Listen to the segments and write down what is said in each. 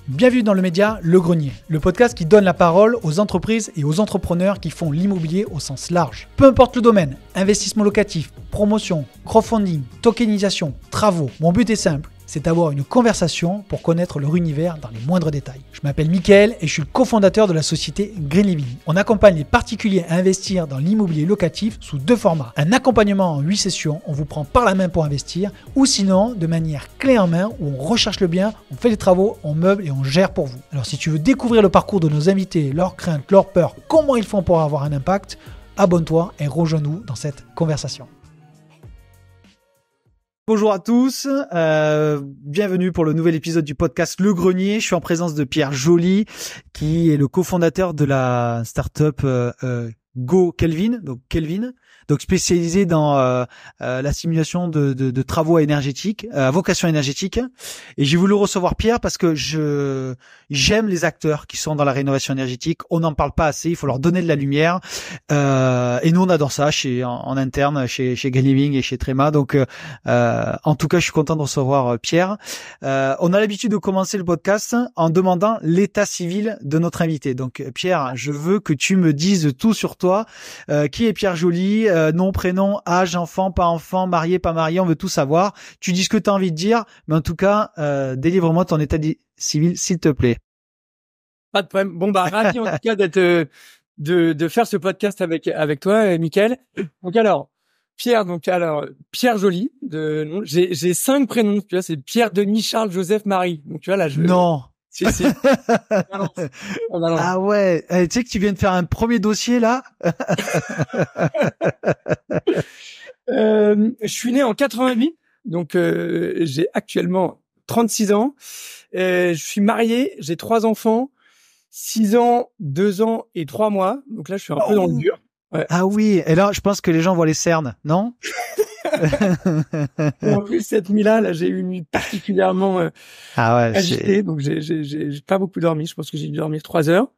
Bienvenue dans le média Le Grenier, le podcast qui donne la parole aux entreprises et aux entrepreneurs qui font l'immobilier au sens large. Peu importe le domaine, investissement locatif, promotion, crowdfunding, tokenisation, travaux, mon but est simple, c'est d'avoir une conversation pour connaître leur univers dans les moindres détails. Je m'appelle Mickaël et je suis le cofondateur de la société Green Living. On accompagne les particuliers à investir dans l'immobilier locatif sous deux formats. Un accompagnement en 8 sessions, on vous prend par la main pour investir, ou sinon de manière clé en main où on recherche le bien, on fait les travaux, on meuble et on gère pour vous. Alors si tu veux découvrir le parcours de nos invités, leurs craintes, leurs peurs, comment ils font pour avoir un impact, abonne-toi et rejoins-nous dans cette conversation. Bonjour à tous, bienvenue pour le nouvel épisode du podcast Le Grenier. Je suis en présence de Pierre Joly, qui est le cofondateur de la startup Go Kelvin, donc spécialisé dans la simulation de travaux énergétiques, à vocation énergétique. Et j'ai voulu recevoir Pierre parce que j'aime les acteurs qui sont dans la rénovation énergétique. On n'en parle pas assez, il faut leur donner de la lumière. Et nous on adore ça en interne chez Green Living et chez Trema. Donc en tout cas, je suis content de recevoir Pierre. On a l'habitude de commencer le podcast en demandant l'état civil de notre invité. Donc Pierre, je veux que tu me dises tout sur toi. Qui est Pierre Joly, nom, prénom, âge, enfant, pas enfant, marié, pas marié, on veut tout savoir. Tu dis ce que tu as envie de dire, mais en tout cas, délivre-moi ton état civil, s'il te plaît. Pas de problème. Bon, ravi en tout cas de faire ce podcast avec toi, Mickaël. Donc alors, Pierre Joly, j'ai 5 prénoms, tu vois, c'est Pierre, Denis, Charles, Joseph, Marie. Donc tu vois là, Non. Si. Ah ouais, tu sais que tu viens de faire un premier dossier là. Je suis né en 88, donc j'ai actuellement 36 ans. Je suis marié, j'ai 3 enfants, 6 ans, 2 ans et 3 mois. Donc là, je suis un peu dans le dur. Ouais. Ah oui, et là, je pense que les gens voient les cernes, non? Et en plus, cette nuit-là, j'ai eu une nuit particulièrement agitée, donc j'ai pas beaucoup dormi. Je pense que j'ai dû dormir 3 heures.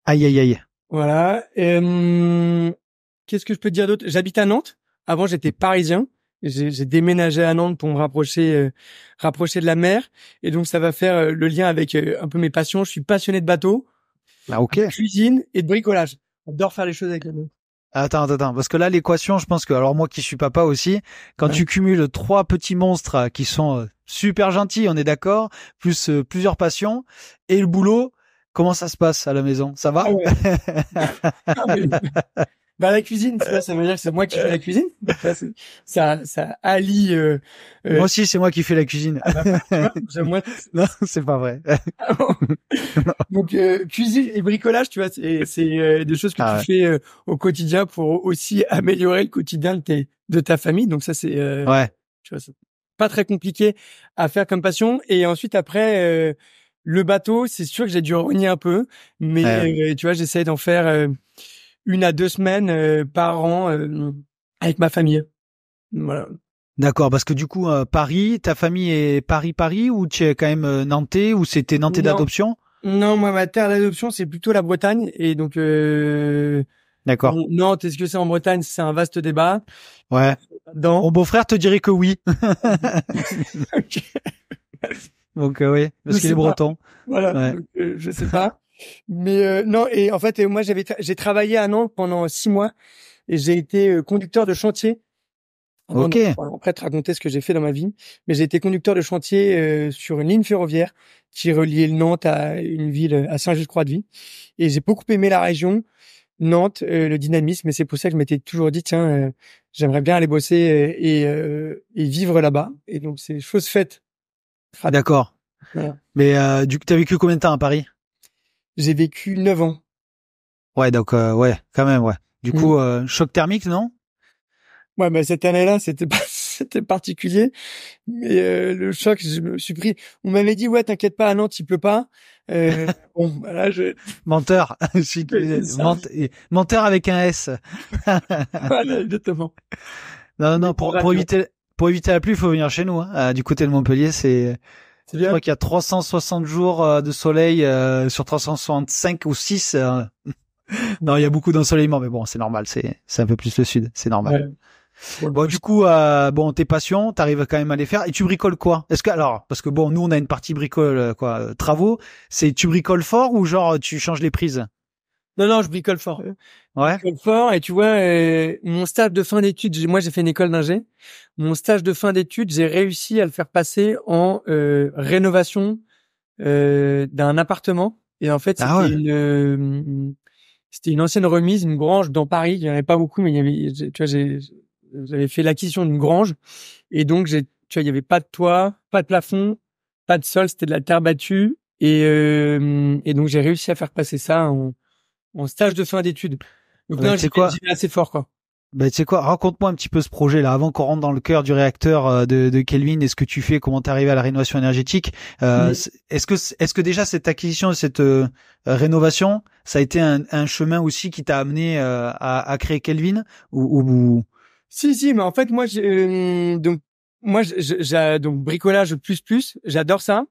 Aïe. Voilà. Qu'est-ce que je peux te dire d'autre? J'habite à Nantes. Avant, j'étais parisien. J'ai déménagé à Nantes pour me rapprocher de la mer. Et donc, ça va faire le lien avec un peu mes passions. Je suis passionné de bateau, de cuisine et de bricolage. J'adore faire les choses avec les mains. Attends, parce que là, l'équation, je pense que, alors moi qui suis papa aussi, quand tu cumules 3 petits monstres qui sont super gentils, on est d'accord, plus plusieurs passions, et le boulot, comment ça se passe à la maison? Ça va? La cuisine, ça veut dire que c'est moi qui fais la cuisine. Ça allie. Moi aussi, c'est moi qui fais la cuisine. Moi. Non, c'est pas vrai. Donc cuisine et bricolage, tu vois, c'est des choses que tu fais au quotidien pour aussi améliorer le quotidien de ta famille. Donc ça, c'est tu vois, c'est pas très compliqué à faire comme passion. Et ensuite après, le bateau, c'est sûr que j'ai dû rogner un peu, mais tu vois, j'essaie d'en faire 1 à 2 semaines par an avec ma famille. Voilà. D'accord, parce que du coup, Paris, ta famille est Paris ou tu es quand même nantais ou c'était nantais d'adoption? Non, moi, ma terre d'adoption, c'est plutôt la Bretagne. Et donc, d'accord. Nantes, est-ce que c'est en Bretagne? C'est un vaste débat. Ouais. Mon beau-frère te dirait que oui. Okay. Donc, oui, parce qu'il est breton. Voilà, ouais. Donc, je sais pas. Mais non, et en fait, moi, j'ai travaillé à Nantes pendant 6 mois et j'ai été conducteur de chantier. Ok. Après, te raconter ce que j'ai fait dans ma vie, mais j'ai été conducteur de chantier sur une ligne ferroviaire qui reliait Nantes à une ville à Saint-Just-Croix-de-Vie. Et j'ai beaucoup aimé la région, Nantes, le dynamisme, et c'est pour ça que je m'étais toujours dit, tiens, j'aimerais bien aller bosser et vivre là-bas. Et donc, c'est chose faite. Ah, d'accord. Voilà. Mais du coup, t'as vécu combien de temps à Paris? J'ai vécu 9 ans. Ouais, donc quand même, ouais. Du coup, choc thermique, non? Ouais, mais cette année-là, c'était particulier. Mais le choc, je me suis pris. On m'avait dit, ouais, t'inquiète pas, à Nantes, il pleut pas. Bon, voilà, menteur. Menteur avec un S. Voilà, exactement. Non, pour éviter la pluie, il faut venir chez nous. Hein. Du côté de Montpellier, c'est bien. Je crois qu'il y a 360 jours de soleil sur 365 ou 6. Non, il y a beaucoup d'ensoleillement, mais bon, c'est normal. C'est un peu plus le sud, c'est normal. Bon, du coup, tes passions, t'arrives quand même à les faire. Et tu bricoles quoi? Est-ce que, alors, parce que bon, nous, on a une partie bricole, travaux. C'est, tu bricoles fort ou genre, tu changes les prises? Non, je bricole fort. Ouais. Je bricole fort. Et tu vois, mon stage de fin d'études, moi, j'ai fait une école d'ingé. Mon stage de fin d'études, j'ai réussi à le faire passer en rénovation d'un appartement. Et en fait, c'était une ancienne remise, une grange dans Paris. Il y en avait pas beaucoup, mais il y avait, tu vois, j'avais fait l'acquisition d'une grange. Et donc, tu vois, il y avait pas de toit, pas de plafond, pas de sol, c'était de la terre battue. Et donc, j'ai réussi à faire passer ça en stage de fin d'études. Donc là, j'y vais assez fort, quoi. Ben, tu sais quoi, raconte-moi un petit peu ce projet-là, avant qu'on rentre dans le cœur du réacteur de Kelvin, et ce que tu fais, comment t'es arrivé à la rénovation énergétique. Est-ce que déjà cette acquisition, cette rénovation, ça a été un chemin aussi qui t'a amené à créer Kelvin ou... Si, mais en fait, moi, donc bricolage plus, j'adore ça.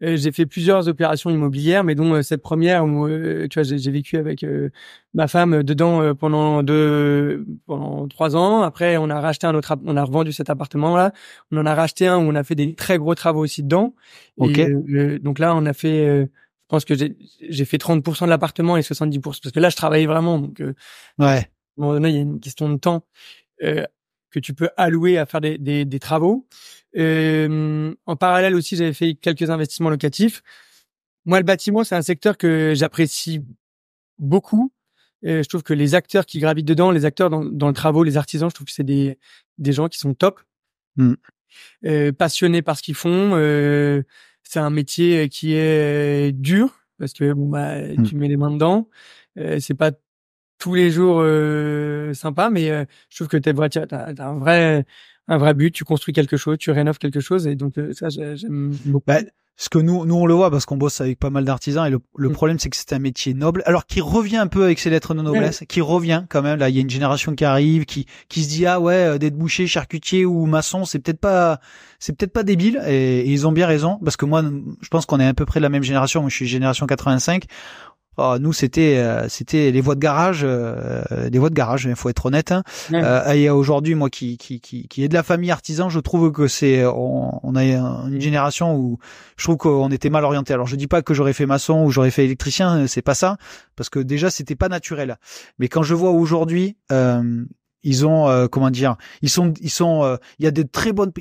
J'ai fait plusieurs opérations immobilières, mais dont cette première où tu vois, j'ai vécu avec ma femme dedans pendant 3 ans. Après, on a racheté on a revendu cet appartement-là. On en a racheté un où on a fait des très gros travaux aussi dedans. Okay. Et donc là, on a fait, je pense que j'ai fait 30% de l'appartement et 70%, parce que là, je travaillais vraiment. Donc, ouais. À un moment donné, il y a une question de temps que tu peux allouer à faire des travaux. En parallèle aussi, j'avais fait quelques investissements locatifs. Moi, le bâtiment, c'est un secteur que j'apprécie beaucoup. Je trouve que les acteurs qui gravitent dedans, les acteurs dans le travaux, les artisans, je trouve que c'est des gens qui sont top, passionnés par ce qu'ils font. C'est un métier qui est dur parce que tu mets les mains dedans. C'est pas tous les jours sympa, mais je trouve que t'as un vrai but, tu construis quelque chose, tu rénoves quelque chose, et donc ça j'aime beaucoup. Ce que nous on le voit parce qu'on bosse avec pas mal d'artisans, et le problème c'est que c'est un métier noble, alors qui revient un peu avec ses lettres de noblesse, qui revient quand même. Là, il y a une génération qui arrive, qui se dit d'être boucher, charcutier ou maçon, c'est peut-être pas débile, et ils ont bien raison, parce que moi je pense qu'on est à peu près de la même génération. Moi, je suis génération 85. Nous c'était les voies de garage, il faut être honnête, hein. Et aujourd'hui, moi qui est de la famille artisan, je trouve que on a une génération où je trouve qu'on était mal orienté. Alors je dis pas que j'aurais fait maçon ou j'aurais fait électricien, c'est pas ça, parce que déjà c'était pas naturel. Mais quand je vois aujourd'hui, ils ont il y a des très bons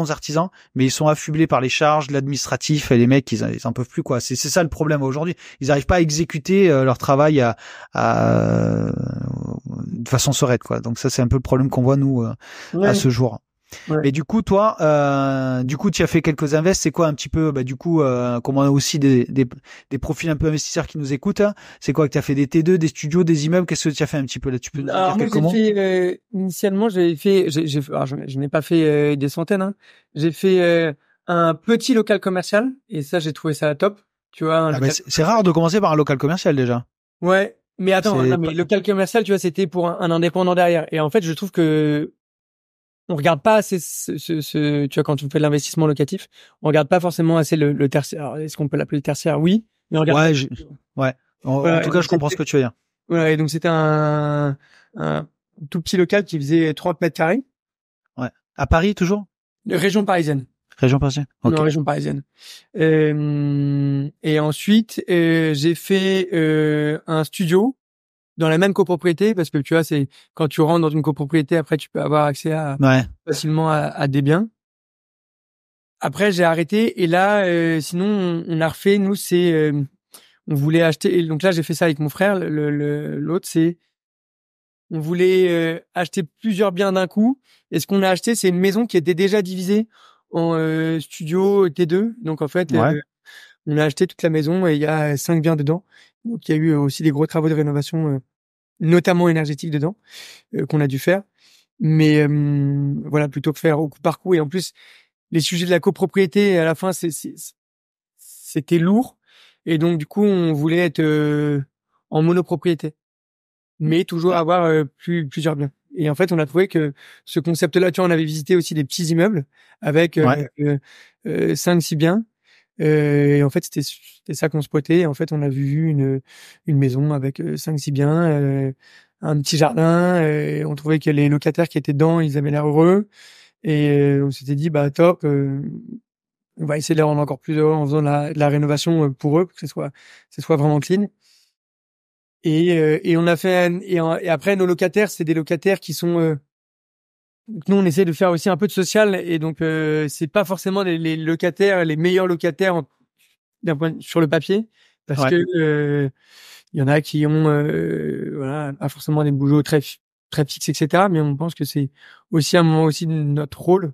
artisans, mais ils sont affublés par les charges, l'administratif, et les mecs ils en peuvent plus, quoi. C'est ça le problème aujourd'hui. Ils arrivent pas à exécuter leur travail de façon sereine, quoi. Donc ça c'est un peu le problème qu'on voit nous à ce jour. Ouais. Mais du coup, toi, tu as fait quelques invests. C'est quoi un petit peu, comme on a aussi des profils un peu investisseurs qui nous écoutent, hein, c'est quoi que tu as fait, des T2, des studios, des immeubles? Qu'est-ce que tu as fait un petit peu là? Tu peux dire quelques mots? Initialement, je n'ai pas fait des centaines, hein. J'ai fait un petit local commercial, et ça, j'ai trouvé ça top. Tu vois, c'est rare de commencer par un local commercial déjà. Ouais. Mais attends, mais local commercial, tu vois, c'était pour un indépendant derrière. Et en fait, je trouve que on regarde pas assez tu vois, quand on fait de l'investissement locatif, on regarde pas forcément assez le tertiaire. Alors, est-ce qu'on peut l'appeler le tertiaire? Oui, mais on regarde. Ouais. En tout cas, je comprends ce que tu veux dire. Voilà. Et donc, c'était un tout petit local qui faisait 30 mètres carrés. Ouais. À Paris, toujours? Région parisienne. Région parisienne. Okay. Non, région parisienne. Et ensuite, j'ai fait un studio dans la même copropriété, parce que tu vois, c'est quand tu rentres dans une copropriété, après tu peux avoir accès facilement à des biens. Après, j'ai arrêté, et là, sinon on a refait. Nous, on voulait acheter. Et donc là, j'ai fait ça avec mon frère. L'autre, on voulait acheter plusieurs biens d'un coup. Et ce qu'on a acheté, c'est une maison qui était déjà divisée en studio T2. Donc en fait, on a acheté toute la maison, et il y a 5 biens dedans. Donc il y a eu aussi des gros travaux de rénovation, notamment énergétique dedans, qu'on a dû faire. Mais voilà, plutôt que faire au coup par coup. Et en plus, les sujets de la copropriété, à la fin, c'était lourd. Et donc, du coup, on voulait être en monopropriété, mais toujours avoir plusieurs biens. Et en fait, on a trouvé que ce concept-là, tu vois, on avait visité aussi des petits immeubles avec 5-6 biens. Et en fait, c'était ça qu'on spotait. Et en fait, on a vu une maison avec 5-6 biens, un petit jardin. Et on trouvait que les locataires qui étaient dedans, ils avaient l'air heureux. Et on s'était dit, bah top, on va essayer de les rendre encore plus heureux en faisant de la rénovation pour eux, pour que ce soit vraiment clean. Et on a fait et après nos locataires, c'est des locataires qui sont nous on essaie de faire aussi un peu de social, et donc c'est pas forcément les locataires les meilleurs locataires d'un point sur le papier, parce que il y en a qui ont voilà, pas forcément des boulots très fixes, etc. Mais on pense que c'est aussi un moment aussi de notre rôle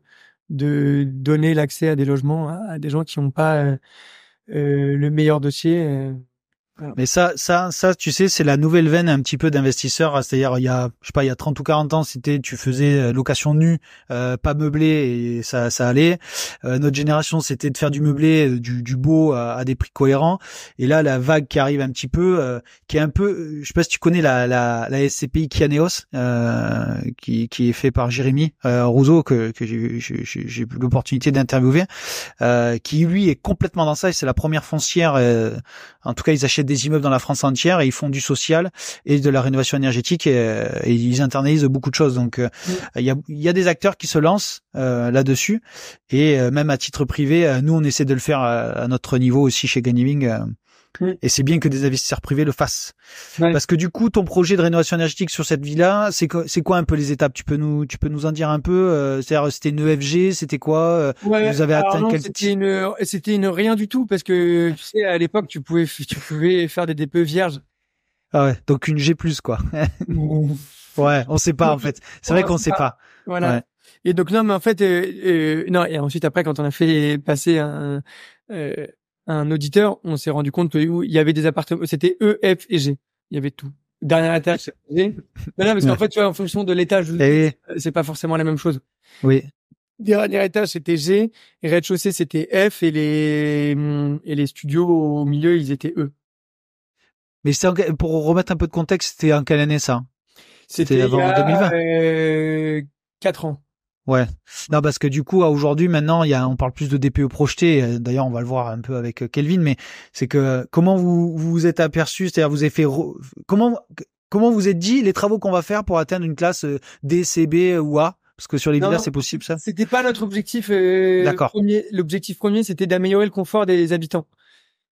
de donner l'accès à des logements à des gens qui n'ont pas le meilleur dossier. Voilà. Mais ça, tu sais, c'est la nouvelle veine un petit peu d'investisseurs. C'est-à-dire, il y a 30 ou 40 ans, tu faisais location nue, pas meublé, et ça allait. Notre génération, c'était de faire du meublé, du beau à des prix cohérents. Et là, la vague qui arrive un petit peu, qui est un peu, je sais pas si tu connais la SCPI Kianeos, qui est fait par Jérémy Rousseau, que j'ai eu l'opportunité d'interviewer, qui lui est complètement dans ça, et c'est la première foncière. En tout cas, ils achètent des immeubles dans la France entière et ils font du social et de la rénovation énergétique, et ils internalisent beaucoup de choses. Donc, il y a des acteurs qui se lancent là-dessus, et même à titre privé, nous on essaie de le faire à notre niveau aussi chez Ganiving. Et c'est bien que des investisseurs privés le fassent. Parce que du coup, ton projet de rénovation énergétique sur cette villa, c'est quoi un peu les étapes? Tu peux nous en dire un peu? C'est-à-dire, c'était une EFG, c'était quoi? Vous avez atteint quel c'était une rien du tout, parce que tu sais, à l'époque, tu pouvais faire des DPE vierges. Ah ouais, donc une G+, quoi. Ouais, on sait pas en fait. C'est vrai qu'on sait pas. Voilà. Ouais. Et donc non, mais en fait, non. Et ensuite après, quand on a fait passer un auditeur, on s'est rendu compte qu'il y avait des appartements, c'était E, F et G. Il y avait tout. Dernier étage, c'est G. Non, parce qu'en fait, tu vois, en fonction de l'étage, c'est pas forcément la même chose. Oui. Dernier étage, c'était G. Et rez-de-chaussée, c'était F. Et les studios au milieu, ils étaient E. Mais pour remettre un peu de contexte, c'était en quelle année ça? C'était avant 2020. 4 ans. Ouais. Non, parce que du coup, aujourd'hui, maintenant, on parle plus de DPE projeté. D'ailleurs, on va le voir un peu avec Kelvin, mais c'est que comment vous êtes aperçu, c'est-à-dire vous avez fait comment vous êtes dit les travaux qu'on va faire pour atteindre une classe D, C, B ou A? Parce que sur les villas, c'est possible ça? C'était pas notre objectif D'accord. premier. L'objectif premier, c'était d'améliorer le confort des habitants.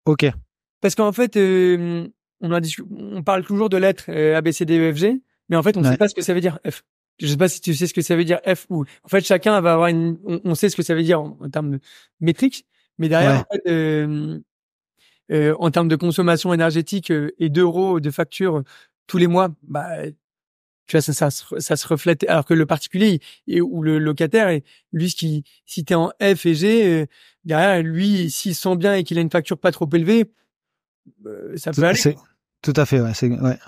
Ok. Parce qu'en fait, on parle toujours de lettres A, B, C, D, E, F, G, mais en fait, on ne sait pas ce que ça veut dire F. Je sais pas si tu sais ce que ça veut dire F ou. En fait, chacun va avoir on sait ce que ça veut dire en termes de métriques, mais derrière, en fait, en termes de consommation énergétique et d'euros de facture tous les mois, bah, tu vois, ça se reflète. Alors que le particulier ou le locataire, lui, si t'es en F et G, derrière, lui, s'il se sent bien et qu'il a une facture pas trop élevée, ça peut aller. Tout à fait,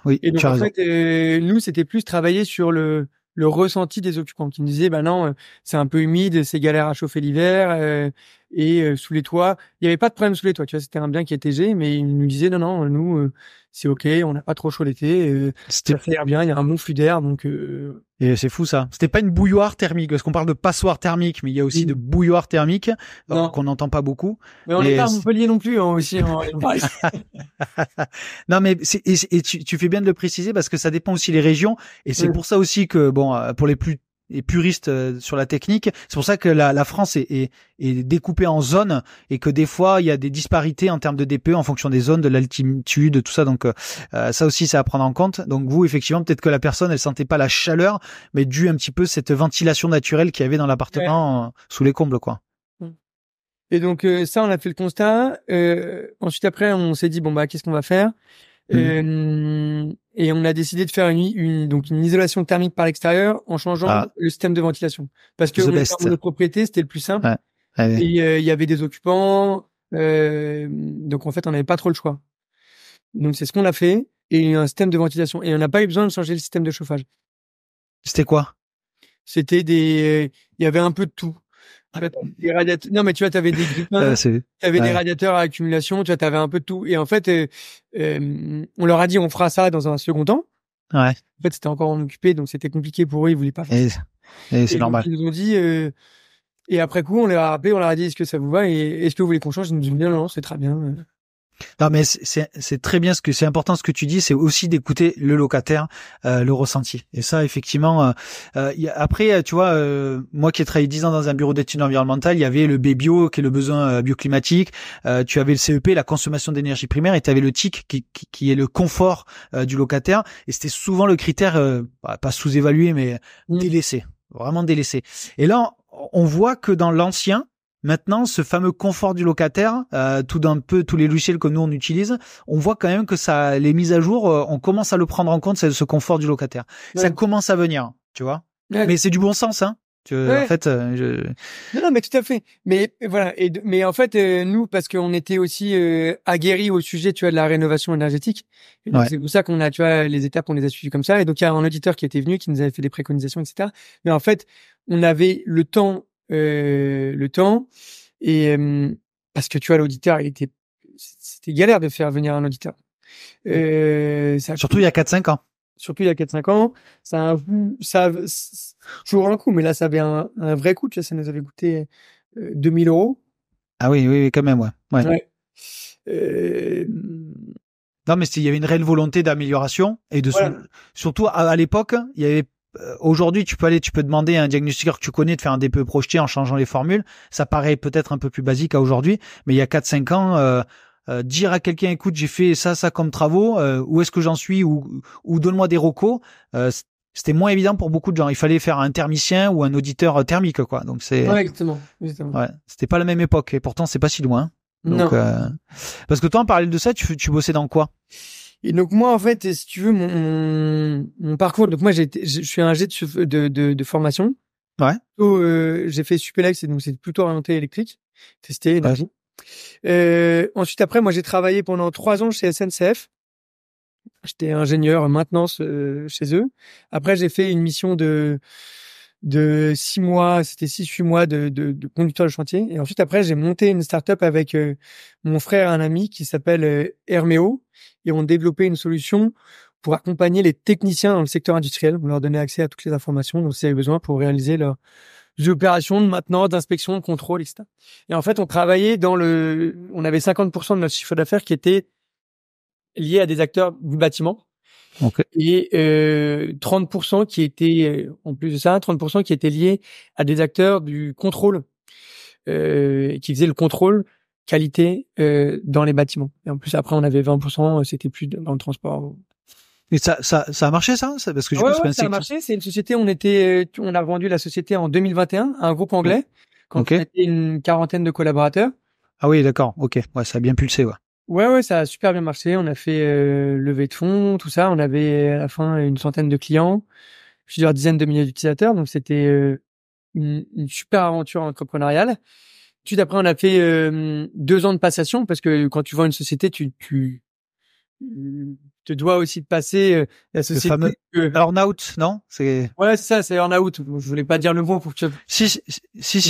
oui. Et donc, en fait, nous, c'était plus travailler sur le ressenti des occupants qui nous disaient, bah non, c'est un peu humide, c'est galère à chauffer l'hiver, et sous les toits, il y avait pas de problème sous les toits, tu vois, c'était un bien qui était G, mais ils nous disaient, non, nous, c'est ok, on n'a pas trop chaud l'été, ça fait l'air bien, il y a un bon flux d'air, donc... Et c'est fou ça. C'était pas une bouilloire thermique, parce qu'on parle de passoire thermique, mais il y a aussi de bouilloire thermique qu'on n'entend pas beaucoup. Mais on n'est pas à Montpellier non plus, aussi. Non, mais tu fais bien de le préciser, parce que ça dépend aussi les régions, et c'est pour ça aussi que pour les puristes sur la technique, c'est pour ça que la France est découpée en zones, et que des fois il y a des disparités en termes de DPE en fonction des zones, de l'altitude, de tout ça. Donc ça aussi, c'est à prendre en compte. Donc vous, effectivement, peut-être que la personne elle sentait pas la chaleur, mais dû un petit peu cette ventilation naturelle qu'il y avait dans l'appartement sous les combles, quoi. Et donc ça, on a fait le constat. Ensuite, après, on s'est dit bon bah qu'est-ce qu'on va faire? Et on a décidé de faire une isolation thermique par l'extérieur en changeant le système de ventilation, parce que notre propriété, c'était le plus simple. Et il y avait des occupants, donc en fait on n'avait pas trop le choix. Donc c'est ce qu'on a fait, et un système de ventilation, et on n'a pas eu besoin de changer le système de chauffage. C'était quoi? C'était il y avait un peu de tout. Des radiateurs. Non, mais tu vois, t'avais des grippins, t'avais des radiateurs à accumulation, tu vois, t'avais un peu de tout. Et en fait, on leur a dit, on fera ça dans un second temps. Ouais. En fait, c'était encore en occupé, donc c'était compliqué pour eux, ils voulaient pas faire ça. Et c'est normal. Ils nous ont dit, et après coup, on les a rappelés, on leur a dit, est-ce que ça vous va, et est-ce que vous voulez qu'on change? Ils nous ont dit, non, c'est très bien. Non, mais c'est très bien c'est important ce que tu dis, c'est aussi d'écouter le locataire, le ressenti. Et ça, effectivement, après, tu vois, moi qui ai travaillé 10 ans dans un bureau d'études environnementales, il y avait le BBio, qui est le besoin bioclimatique, tu avais le CEP, la consommation d'énergie primaire, et tu avais le TIC, qui est le confort du locataire. Et c'était souvent le critère, pas sous-évalué, mais délaissé, vraiment délaissé. Et là, on voit que dans l'ancien, maintenant, ce fameux confort du locataire, tous les logiciels que nous on utilise, on voit quand même que ça, les mises à jour, on commence à le prendre en compte, c'est ce confort du locataire. Ouais. Ça commence à venir, tu vois. Ouais. Mais c'est du bon sens, hein. Ouais. En fait, non, mais tout à fait. Mais voilà. Mais en fait, nous, parce qu'on était aussi aguerris au sujet, tu vois, de la rénovation énergétique. Et donc, c'est pour ça qu'on a, tu vois, les étapes, on les a suivies comme ça. Et donc, il y a un auditeur qui était venu, qui nous avait fait des préconisations, etc. Mais en fait, on avait le temps et parce que tu vois, l'auditeur, c'était galère de faire venir un auditeur. Surtout il y a 4-5 ans. Surtout il y a 4-5 ans, ça toujours un coût, mais là ça avait un vrai coût, tu vois, ça nous avait coûté 2 000 €. Ah oui, quand même, ouais. Non, mais il y avait une réelle volonté d'amélioration et surtout à l'époque, il y avait. Aujourd'hui, tu peux demander à un diagnostiqueur que tu connais de faire un DPE projeté en changeant les formules. Ça paraît peut-être un peu plus basique à aujourd'hui, mais il y a 4-5 ans, dire à quelqu'un, écoute, j'ai fait ça comme travaux, où est-ce que j'en suis, ou donne-moi des recos, c'était moins évident pour beaucoup de gens. Il fallait faire un thermicien ou un auditeur thermique, quoi. Donc ouais, exactement. Ouais, c'était pas la même époque et pourtant c'est pas si loin. Donc, parce que toi, en parallèle de ça, tu bossais dans quoi? Et donc moi, en fait, si tu veux, mon parcours, donc moi je suis un G de formation. Ouais. J'ai fait Supélec, donc c'est plutôt orienté électrique, testé énergie. Ensuite, après, moi j'ai travaillé pendant 3 ans chez SNCF. J'étais ingénieur maintenance chez eux. Après, j'ai fait une mission de 6 mois, c'était 6-8 mois de conducteur de chantier. Et ensuite, après, j'ai monté une start-up avec mon frère et un ami qui s'appelle Herméo. Et on développait une solution pour accompagner les techniciens dans le secteur industriel. On leur donnait accès à toutes les informations dont ils avaient besoin pour réaliser leurs opérations de maintenance, d'inspection, de contrôle, etc. Et en fait, on travaillait on avait 50% de notre chiffre d'affaires qui était lié à des acteurs du bâtiment. Okay. Et 30% qui étaient, en plus de ça, 30% qui étaient liés à des acteurs du contrôle, qui faisaient le contrôle qualité dans les bâtiments. Et en plus, après, on avait 20%, c'était plus dans le transport. Et ça a marché, ça? Parce que ça a marché. C'est une société, on a vendu la société en 2021 à un groupe anglais, quand on était une 40aine de collaborateurs. Ah oui, d'accord. Ok. Ouais, ça a bien pulsé, ouais. Ouais, ça a super bien marché. On a fait levée de fonds, tout ça. On avait à la fin une centaine de clients, plusieurs dizaines de milliers d'utilisateurs. Donc c'était une super aventure entrepreneuriale. Ensuite, après, on a fait 2 ans de passation parce que quand tu vends une société, tu te dois aussi de passer la société. Le fameux earn-out, non? Ouais, c'est ça, c'est earn-out. Je voulais pas dire le mot pour que tu... Si,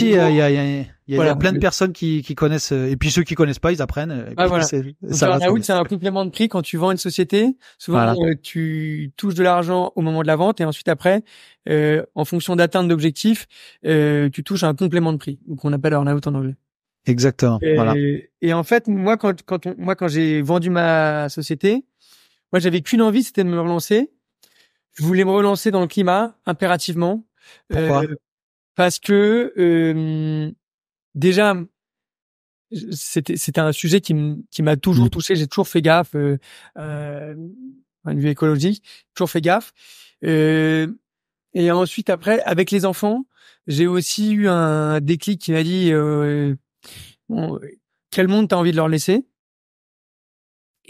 il y a plein de personnes qui connaissent, et puis ceux qui connaissent pas, ils apprennent. Voilà. Earn-out, c'est un complément de prix quand tu vends une société. Souvent, tu touches de l'argent au moment de la vente et ensuite après, en fonction d'atteinte d'objectifs, tu touches un complément de prix. Donc, on appelle earn-out en anglais. Exactement. Et en fait, moi, quand j'ai vendu ma société, moi, j'avais qu'une envie, c'était de me relancer. Je voulais me relancer dans le climat, impérativement. Pourquoi? Parce que, déjà, c'était un sujet qui m'a toujours touché. J'ai toujours fait gaffe, point de vue écologique, toujours fait gaffe. Et ensuite, après, avec les enfants, j'ai aussi eu un déclic qui m'a dit, bon, quel monde t'as envie de leur laisser?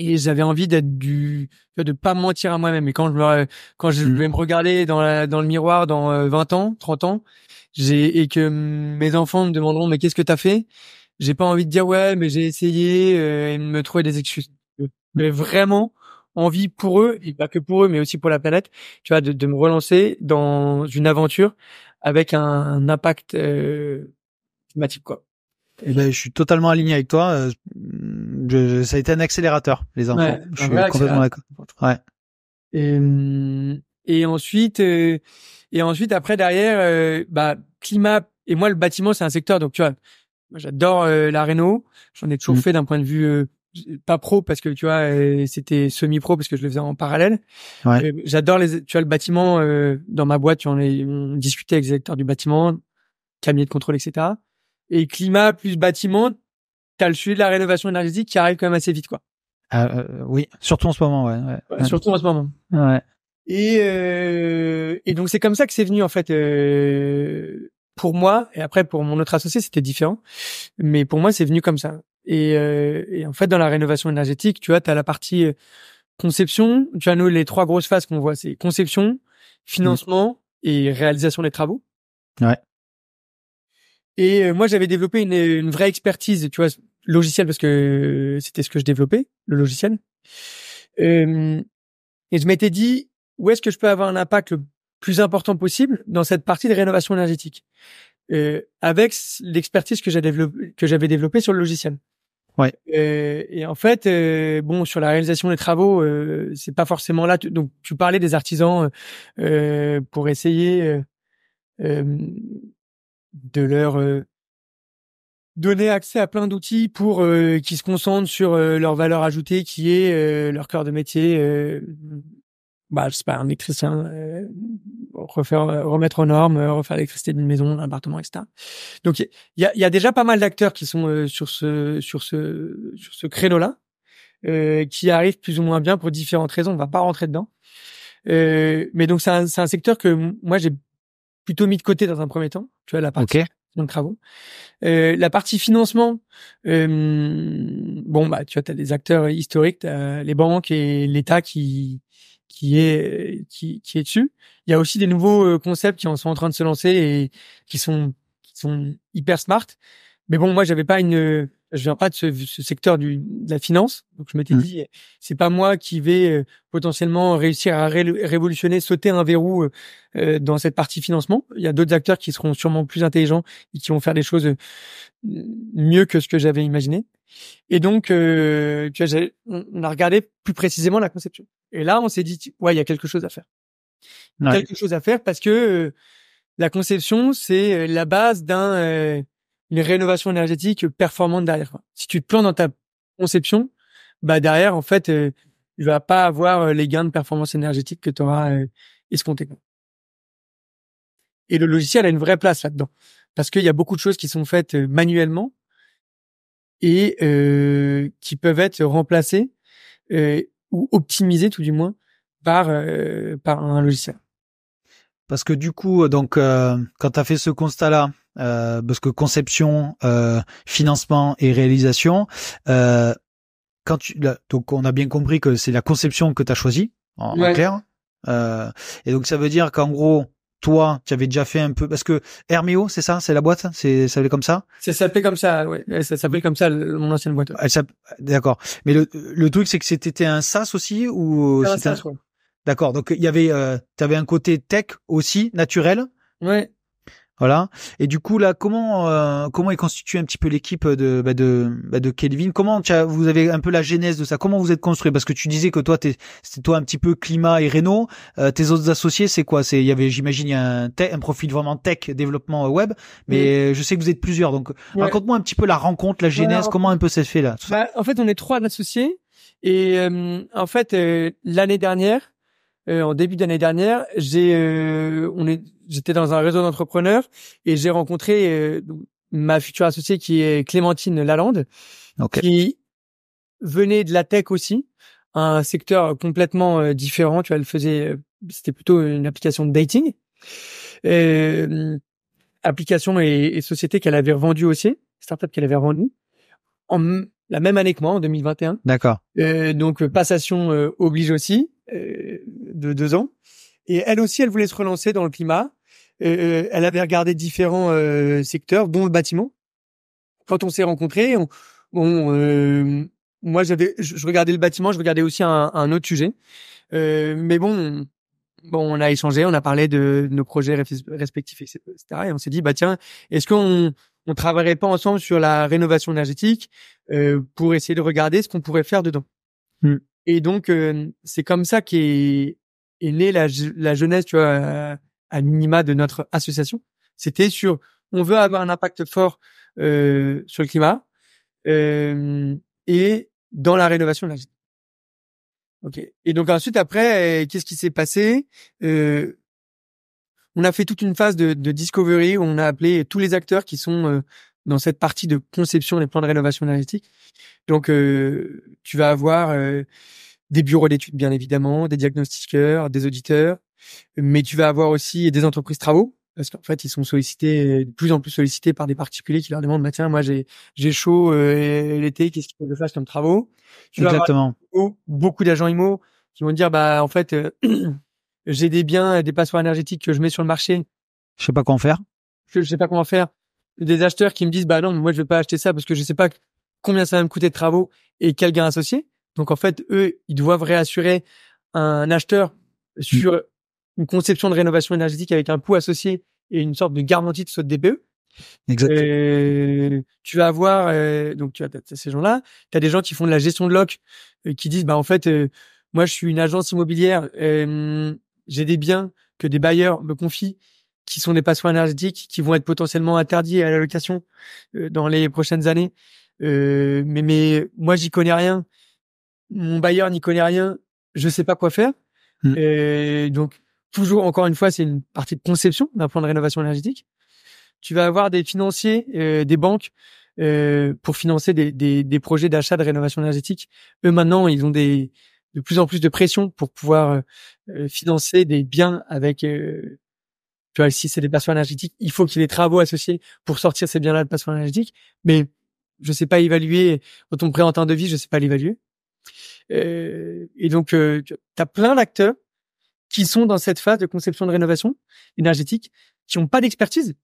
Et j'avais envie de pas mentir à moi-même. Et quand je vais me regarder dans le miroir dans 20 ans, 30 ans, et que mes enfants me demanderont, mais qu'est-ce que t'as fait? J'ai pas envie de dire, ouais, mais j'ai essayé, et de me trouver des excuses. J'avais vraiment envie pour eux, et pas que pour eux, mais aussi pour la planète, tu vois, de me relancer dans une aventure avec un impact, climatique, quoi. Eh ben, je suis totalement aligné avec toi. Ça a été un accélérateur, les enfants. Ouais, je suis complètement d'accord. Ouais. Et ensuite, après derrière, climat. Et moi, le bâtiment, c'est un secteur. Donc tu vois, moi, j'adore la réno. J'en ai toujours fait d'un point de vue pas pro parce que tu vois c'était semi-pro parce que je le faisais en parallèle. Ouais. J'adore tu vois le bâtiment dans ma boîte, on discutait avec les acteurs du bâtiment, cabinet de contrôle, etc. Et climat plus bâtiment, t'as le sujet de la rénovation énergétique qui arrive quand même assez vite, quoi. Oui, surtout en ce moment, ouais. Surtout en ce moment. Ouais. Et donc c'est comme ça que c'est venu en fait pour moi, et après pour mon autre associé c'était différent, mais pour moi c'est venu comme ça. Et en fait dans la rénovation énergétique, tu vois, t'as la partie conception, tu as nous les 3 grosses phases qu'on voit, c'est conception, financement et réalisation des travaux. Ouais. Et moi j'avais développé une vraie expertise, tu vois, logiciel parce que c'était ce que je développais, le logiciel. Et je m'étais dit, où est-ce que je peux avoir un impact le plus important possible dans cette partie de rénovation énergétique, avec l'expertise que j'avais développée sur le logiciel. Ouais. Et en fait, bon, sur la réalisation des travaux, c'est pas forcément là. Donc, tu parlais des artisans pour essayer de leur donner accès à plein d'outils pour qu'ils se concentrent sur leur valeur ajoutée, qui est leur cœur de métier. Je sais pas, un électricien, remettre aux normes, refaire l'électricité d'une maison, d'un appartement, etc. Donc il y a déjà pas mal d'acteurs qui sont sur ce créneau-là, qui arrivent plus ou moins bien pour différentes raisons. On va pas rentrer dedans. Mais donc c'est un secteur que moi j'ai plutôt mis de côté dans un premier temps. Tu vois, la partie de travaux. La partie financement, tu vois, t'as des acteurs historiques, t'as les banques et l'État qui est dessus. Il y a aussi des nouveaux concepts qui sont en train de se lancer et qui sont hyper smart. Mais bon, moi, je viens pas de ce secteur de la finance. Donc, je m'étais dit, c'est pas moi qui vais potentiellement réussir à révolutionner, sauter un verrou dans cette partie financement. Il y a d'autres acteurs qui seront sûrement plus intelligents et qui vont faire des choses mieux que ce que j'avais imaginé. Et donc, tu vois, on a regardé plus précisément la conception. Et là, on s'est dit, ouais, il y a quelque chose à faire. Ouais. Quelque chose à faire parce que la conception, c'est la base une rénovation énergétique performante derrière. Si tu te plantes dans ta conception, derrière, en fait, tu vas pas avoir les gains de performance énergétique que tu auras escomptés. Et le logiciel a une vraie place là-dedans. Parce qu'il y a beaucoup de choses qui sont faites manuellement et qui peuvent être remplacées ou optimisées, tout du moins, par un logiciel. Parce que du coup, donc, quand tu as fait ce constat-là, parce que conception, financement et réalisation, donc on a bien compris que c'est la conception que tu as choisie, en clair. Et donc ça veut dire qu'en gros, toi, tu avais déjà fait un peu, parce que Herméo, c'est ça, c'est la boîte, ça s'appelait comme ça. Ça s'appelait comme ça, ouais. Ça s'appelait comme ça mon ancienne boîte. D'accord. Mais le truc, c'est que c'était un SaaS aussi ou c'était un SaaS, ouais. D'accord. Donc il y avait, t'avais un côté tech aussi naturel. Ouais. Voilà. Et du coup là, comment est constituée un petit peu l'équipe de Kelvin? Comment vous avez un peu la genèse de ça? Comment vous êtes construit? Parce que tu disais que toi c'était toi un petit peu climat et réno. Tes autres associés, c'est quoi? Il y avait, j'imagine, il y a un profil vraiment tech, développement web. Mais je sais que vous êtes plusieurs. Donc raconte-moi un petit peu la rencontre, la genèse. Comment un peu ça se fait là? En fait, on est 3 associés et en fait l'année dernière. En début d'année dernière, j'étais dans un réseau d'entrepreneurs et j'ai rencontré ma future associée qui est Clémentine Lalande, qui venait de la tech aussi, un secteur complètement différent. Tu vois, c'était plutôt une application de dating, application et société qu'elle avait revendue aussi, startup qu'elle avait revendue en la même année que moi, en 2021. D'accord. Donc passation oblige aussi de 2 ans. Et elle aussi, elle voulait se relancer dans le climat. Elle avait regardé différents secteurs, dont le bâtiment. Quand on s'est rencontrés, moi je regardais le bâtiment, je regardais aussi un autre sujet. Mais bon, on a échangé, on a parlé de nos projets respectifs, etc. Et on s'est dit, tiens, est-ce qu'on travaillerait pas ensemble sur la rénovation énergétique pour essayer de regarder ce qu'on pourrait faire dedans. Et donc c'est comme ça qu'est née la jeunesse, tu vois, à minima de notre association. C'était on veut avoir un impact fort sur le climat et dans la rénovation énergétique. Ok. Et donc ensuite, après, qu'est-ce qui s'est passé? On a fait toute une phase de discovery où on a appelé tous les acteurs qui sont dans cette partie de conception des plans de rénovation énergétique. Donc, tu vas avoir des bureaux d'études, bien évidemment, des diagnostiqueurs, des auditeurs, mais tu vas avoir aussi des entreprises travaux, parce qu'en fait, ils sont sollicités, de plus en plus sollicités par des particuliers qui leur demandent, bah, tiens, moi, j'ai chaud l'été, qu'est-ce qu'il faut que je fasse comme travaux? Exactement. Beaucoup d'agents IMO qui vont dire, bah, en fait, j'ai des biens, des passoires énergétiques que je mets sur le marché. Je sais pas quoi en faire. Je sais pas comment faire. Des acheteurs qui me disent, bah non, moi, je vais pas acheter ça parce que je sais pas combien ça va me coûter de travaux et quel gain associé. Donc, en fait, eux, ils doivent réassurer un acheteur sur une conception de rénovation énergétique avec un coût associé et une sorte de garantie de saut de DPE. Exactement. Tu vas avoir, donc tu as ces gens-là. Tu as des gens qui font de la gestion de loc, qui disent, bah en fait, moi, je suis une agence immobilière, j'ai des biens que des bailleurs me confient, qui sont des passoires énergétiques, qui vont être potentiellement interdits à la location dans les prochaines années. Mais moi, j'y connais rien. Mon bailleur n'y connaît rien. Je sais pas quoi faire. Donc, toujours, encore une fois, c'est une partie de conception d'un plan de rénovation énergétique. Tu vas avoir des financiers, des banques, pour financer des projets d'achat de rénovation énergétique. Eux, maintenant, ils ont de plus en plus de pression pour pouvoir financer des biens avec, tu vois, si c'est des passoires énergétiques, il faut qu'il y ait des travaux associés pour sortir ces biens-là de passoires énergétiques. Mais je sais pas évaluer, quand on me présente un devis, je sais pas l'évaluer. Et donc, tu as plein d'acteurs qui sont dans cette phase de conception de rénovation énergétique, qui ont pas d'expertise.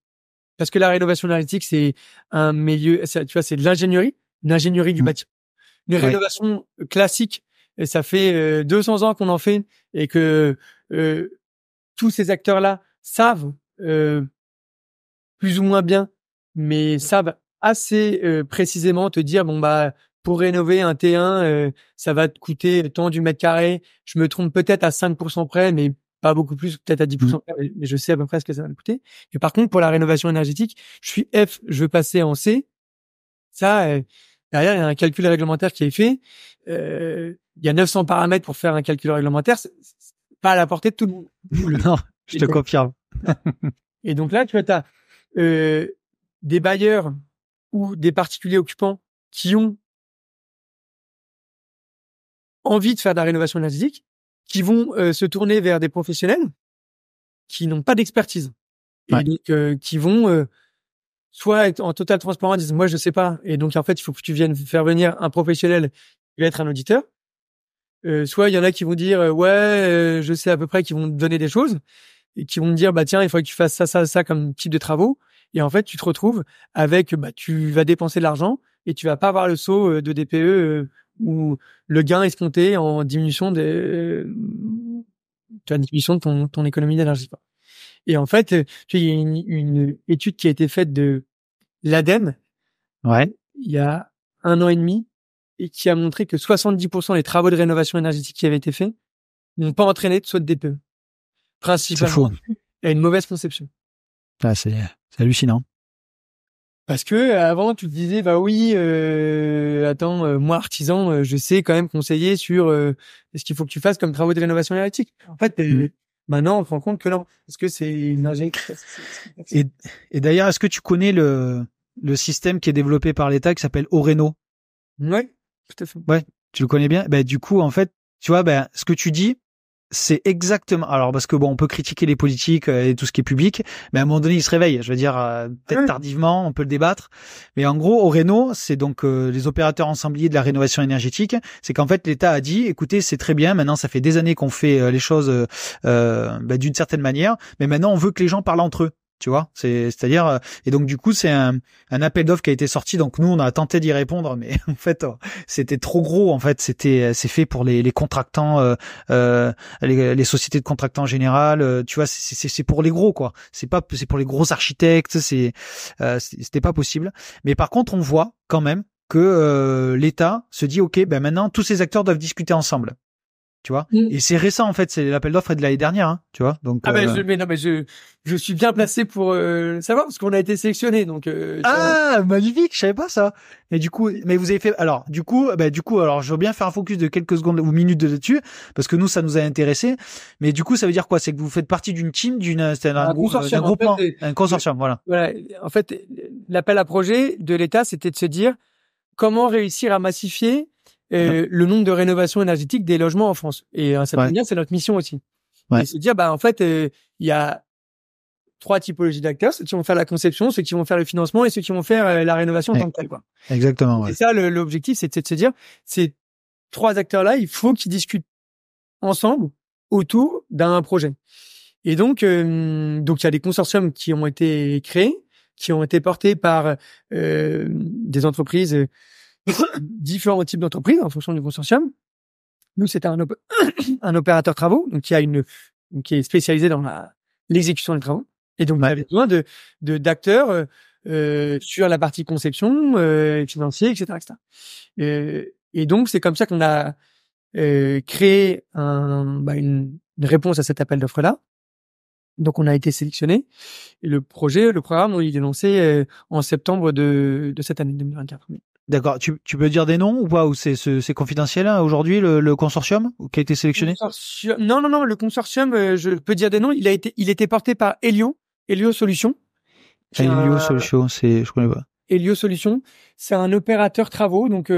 Parce que la rénovation énergétique, c'est un milieu, tu vois, c'est de l'ingénierie, une ingénierie du bâtiment. Les rénovations classiques, et ça fait 200 ans qu'on en fait et que tous ces acteurs-là savent plus ou moins bien, mais savent assez précisément te dire, bon bah, pour rénover un T1, ça va te coûter tant du mètre carré. Je me trompe peut-être à 5% près, mais pas beaucoup plus, peut-être à 10% près, mais je sais à peu près ce que ça va me coûter. Et par contre, pour la rénovation énergétique, je suis F, je veux passer en C. Ça, derrière, il y a un calcul réglementaire qui est fait. Il y a 900 paramètres pour faire un calcul réglementaire. C'est pas à la portée de tout le monde. Non, je te confirme. Et donc là, tu vois, t'as des bailleurs ou des particuliers occupants qui ont envie de faire de la rénovation énergétique, qui vont se tourner vers des professionnels qui n'ont pas d'expertise. Et donc, qui vont soit être en totale transparence, disent, moi, je sais pas. Et donc, en fait, il faut que tu viennes faire venir un professionnel qui va être un auditeur. Soit il y en a qui vont dire, je sais à peu près, qui vont te donner des choses et qui vont te dire, bah, tiens, il faut que tu fasses ça, ça, ça comme type de travaux. Et en fait, tu te retrouves avec, bah, tu vas dépenser de l'argent et tu vas pas avoir le saut de DPE où le gain est escompté en diminution diminution de ton économie d'énergie. Et en fait, il y a une étude qui a été faite de l'ADEME. Il y a 1 an et demi et qui a montré que 70% des travaux de rénovation énergétique qui avaient été faits n'ont pas entraîné de saut de DPE. Principalement. C'est faux. Il y a une mauvaise conception. Ah, c'est hallucinant. Parce que avant tu te disais bah oui moi artisan je sais quand même conseiller sur ce qu'il faut que tu fasses comme travaux de rénovation énergétique. En fait maintenant on se rend compte que non parce que c'est une ingénierie. Et d'ailleurs est-ce que tu connais le système qui est développé par l'État qui s'appelle Oreno? Ouais, tout à fait. Ouais, tu le connais bien. Du coup en fait tu vois ce que tu dis c'est exactement. Alors parce que bon, on peut critiquer les politiques et tout ce qui est public, mais à un moment donné, ils se réveillent. Je veux dire, peut-être tardivement, on peut le débattre. Mais en gros, Oreno, c'est donc les opérateurs ensembliers de la rénovation énergétique. C'est qu'en fait, l'État a dit, écoutez, c'est très bien. Maintenant, ça fait des années qu'on fait les choses d'une certaine manière, mais maintenant, on veut que les gens parlent entre eux. Tu vois, c'est-à-dire et donc du coup c'est un appel d'offres qui a été sorti, donc nous on a tenté d'y répondre, mais en fait c'était trop gros, en fait c'est fait pour les contractants, les sociétés de contractants en général, tu vois, c'est pour les gros quoi, c'est pour les gros architectes, c'était pas possible. Mais par contre on voit quand même que l'État se dit ok, maintenant tous ces acteurs doivent discuter ensemble. tu vois. Et c'est récent en fait, c'est l'appel d'offres est de l'année dernière, hein, tu vois. Donc je suis bien placé pour savoir parce qu'on a été sélectionné. Donc magnifique, je savais pas ça. Et du coup, mais vous avez fait alors du coup, alors je veux bien faire un focus de quelques secondes ou minutes dessus parce que nous ça nous a intéressé. Mais du coup, ça veut dire quoi? C'est que vous faites partie d'une team, un consortium, groupement, un consortium, voilà. Voilà, en fait, l'appel à projet de l'État, c'était de se dire comment réussir à massifier le nombre de rénovations énergétiques des logements en France. Et ça peut dire, c'est notre mission aussi. Et se dire, en fait, il y a 3 typologies d'acteurs, ceux qui vont faire la conception, ceux qui vont faire le financement et ceux qui vont faire la rénovation en tant que telle, quoi. Exactement, ouais. Et ça, l'objectif, c'est de se dire, ces 3 acteurs-là, il faut qu'ils discutent ensemble autour d'un projet. Et donc il y a des consortiums qui ont été créés, qui ont été portés par des entreprises, différents types d'entreprises en fonction du consortium. Nous, c'était un opérateur travaux, donc qui est spécialisé dans l'exécution des travaux. Et donc, on avait besoin d'acteurs sur la partie conception, financier, etc., etc. Et donc, c'est comme ça qu'on a créé une réponse à cet appel d'offres-là. Donc, on a été sélectionné. Et le programme, il est lancé en septembre de cette année 2024. D'accord. Tu peux dire des noms ou pas, ou c'est confidentiel hein, aujourd'hui le consortium qui a été sélectionné? Non, le consortium, je peux dire des noms. Il était porté par Helio Solutions. Helio Solutions, je connais pas. Helio Solutions, c'est un opérateur travaux. Donc,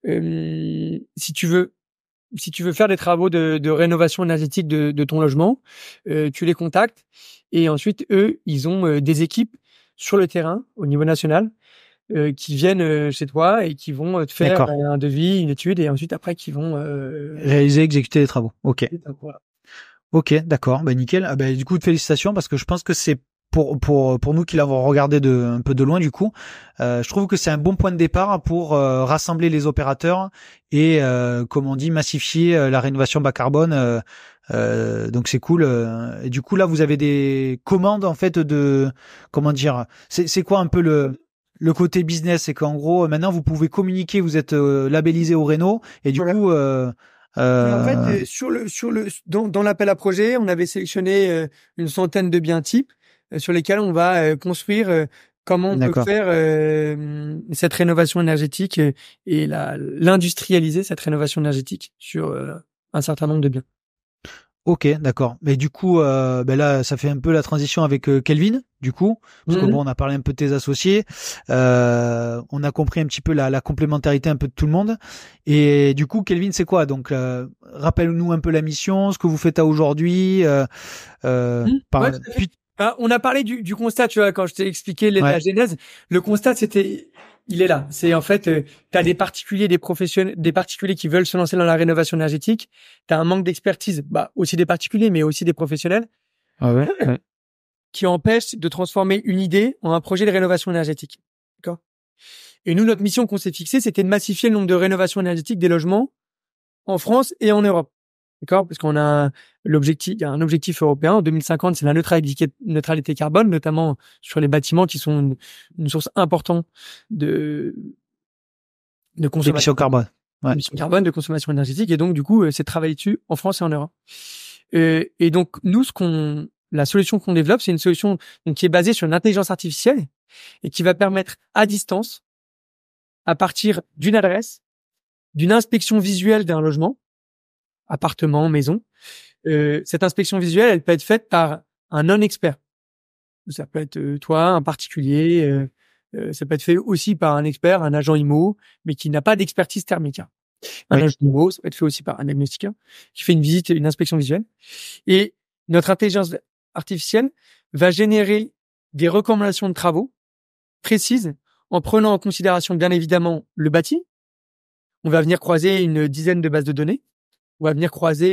si tu veux faire des travaux de rénovation énergétique de ton logement, tu les contactes et ensuite eux, ils ont des équipes sur le terrain au niveau national qui viennent chez toi et qui vont te faire un devis, une étude et ensuite après qui vont exécuter les travaux. Ok. Voilà. Ok, d'accord. Nickel. Du coup, félicitations parce que je pense que c'est pour nous qui l'avons regardé un peu de loin du coup, je trouve que c'est un bon point de départ pour rassembler les opérateurs et comme on dit massifier la rénovation bas carbone. Donc c'est cool. Et du coup là vous avez des commandes en fait de comment dire. C'est quoi un peu le côté business, c'est qu'en gros maintenant vous pouvez communiquer, vous êtes labellisé au Réno et du coup. En fait, dans l'appel à projet, on avait sélectionné une centaine de biens types sur lesquels on va construire comment on peut faire cette rénovation énergétique et l'industrialiser, cette rénovation énergétique sur un certain nombre de biens. Ok, d'accord. Mais du coup, là, ça fait un peu la transition avec Kelvin, du coup, parce que bon, on a parlé un peu de tes associés, on a compris un petit peu la complémentarité un peu de tout le monde. Et du coup, Kelvin, c'est quoi? Donc, rappelle-nous un peu la mission, ce que vous faites à aujourd'hui. On a parlé du constat, tu vois, quand je t'ai expliqué la genèse. Le constat, il est là. C'est en fait, t'as des particuliers, des professionnels, des particuliers qui veulent se lancer dans la rénovation énergétique. T'as un manque d'expertise, aussi des particuliers, mais aussi des professionnels, qui empêchent de transformer une idée en un projet de rénovation énergétique. D'accord. Et nous, notre mission qu'on s'est fixée, c'était de massifier le nombre de rénovations énergétiques des logements en France et en Europe. D'accord? Parce qu'on a il y a un objectif européen. En 2050, c'est la neutralité carbone, notamment sur les bâtiments qui sont une source importante de consommation carbone. Émissions carbone, de consommation énergétique. Et donc, du coup, c'est de travailler dessus en France et en Europe. Et donc, nous, la solution qu'on développe, c'est une solution donc, qui est basée sur une intelligence artificielle et qui va permettre à distance, à partir d'une adresse, d'une inspection visuelle d'un logement, appartement, maison. Cette inspection visuelle, elle peut être faite par un non-expert. Ça peut être toi, un particulier. Ça peut être fait aussi par un expert, un agent IMO, mais qui n'a pas d'expertise thermique. Un agent IMO, ça peut être fait aussi par un diagnostiqueur qui fait une inspection visuelle. Et notre intelligence artificielle va générer des recommandations de travaux précises en prenant en considération bien évidemment le bâti. On va venir croiser une dizaine de bases de données. On va venir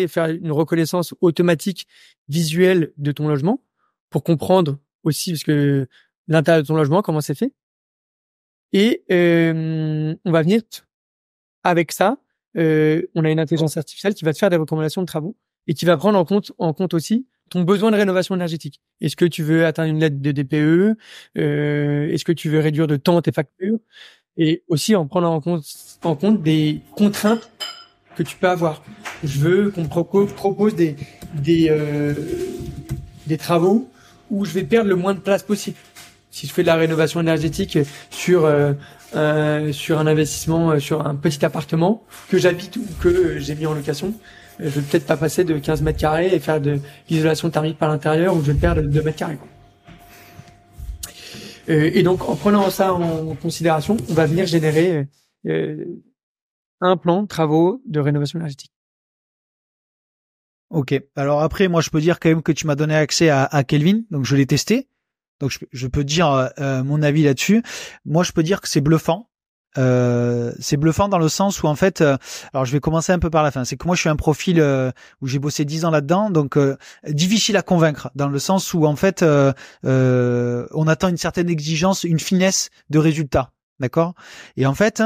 faire une reconnaissance automatique visuelle de ton logement pour comprendre aussi parce que l'intérieur de ton logement, comment c'est fait. Et on va venir avec ça, on a une intelligence artificielle qui va te faire des recommandations de travaux et qui va prendre en compte aussi ton besoin de rénovation énergétique. Est-ce que tu veux atteindre une lettre de DPE? Est-ce que tu veux réduire de temps tes factures? Et aussi en prenant en compte des contraintes que tu peux avoir. Je veux qu'on me propose des travaux où je vais perdre le moins de place possible. Si je fais de la rénovation énergétique sur un investissement sur un petit appartement que j'habite ou que j'ai mis en location, je vais peut-être pas passer de 15 mètres carrés et faire de l'isolation thermique par l'intérieur où je vais perdre 2 mètres carrés. Et donc, en prenant ça en considération, on va venir générer un plan de travaux de rénovation énergétique. Ok. Alors après, moi, je peux dire quand même que tu m'as donné accès à Kelvin, donc je l'ai testé. Donc je peux dire mon avis là-dessus. Moi, je peux dire que c'est bluffant. C'est bluffant dans le sens où en fait, alors je vais commencer un peu par la fin. C'est que moi, je suis un profil où j'ai bossé 10 ans là-dedans, donc difficile à convaincre dans le sens où en fait, on attend une certaine exigence, une finesse de résultat, d'accord. Et en fait,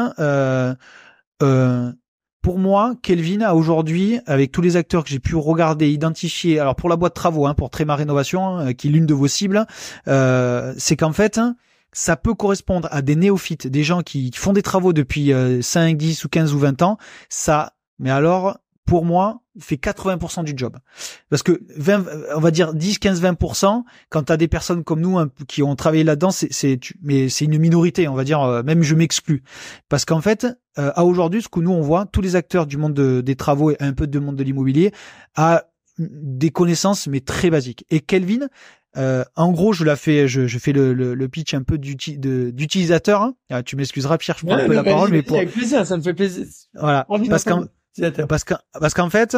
pour moi, Kelvin a aujourd'hui, avec tous les acteurs que j'ai pu regarder, identifier, alors pour la boîte travaux, pour Tréma Rénovation, qui est l'une de vos cibles, c'est qu'en fait, ça peut correspondre à des néophytes, des gens qui font des travaux depuis 5, 10 ou 15 ou 20 ans. Ça, mais alors, pour moi, fait 80% du job. Parce que 20, on va dire 10, 15, 20%, quand tu as des personnes comme nous qui ont travaillé là-dedans, mais c'est une minorité, on va dire, même je m'exclus. Parce qu'en fait, à aujourd'hui, ce que nous on voit, tous les acteurs du monde des travaux et un peu du monde de l'immobilier a des connaissances mais très basiques. Et Kelvin, en gros, je fais le pitch un peu d'utilisateur. Tu m'excuseras, Pierre, je prends un peu la parole, mais avec plaisir, ça me fait plaisir. Voilà, parce qu'en fait,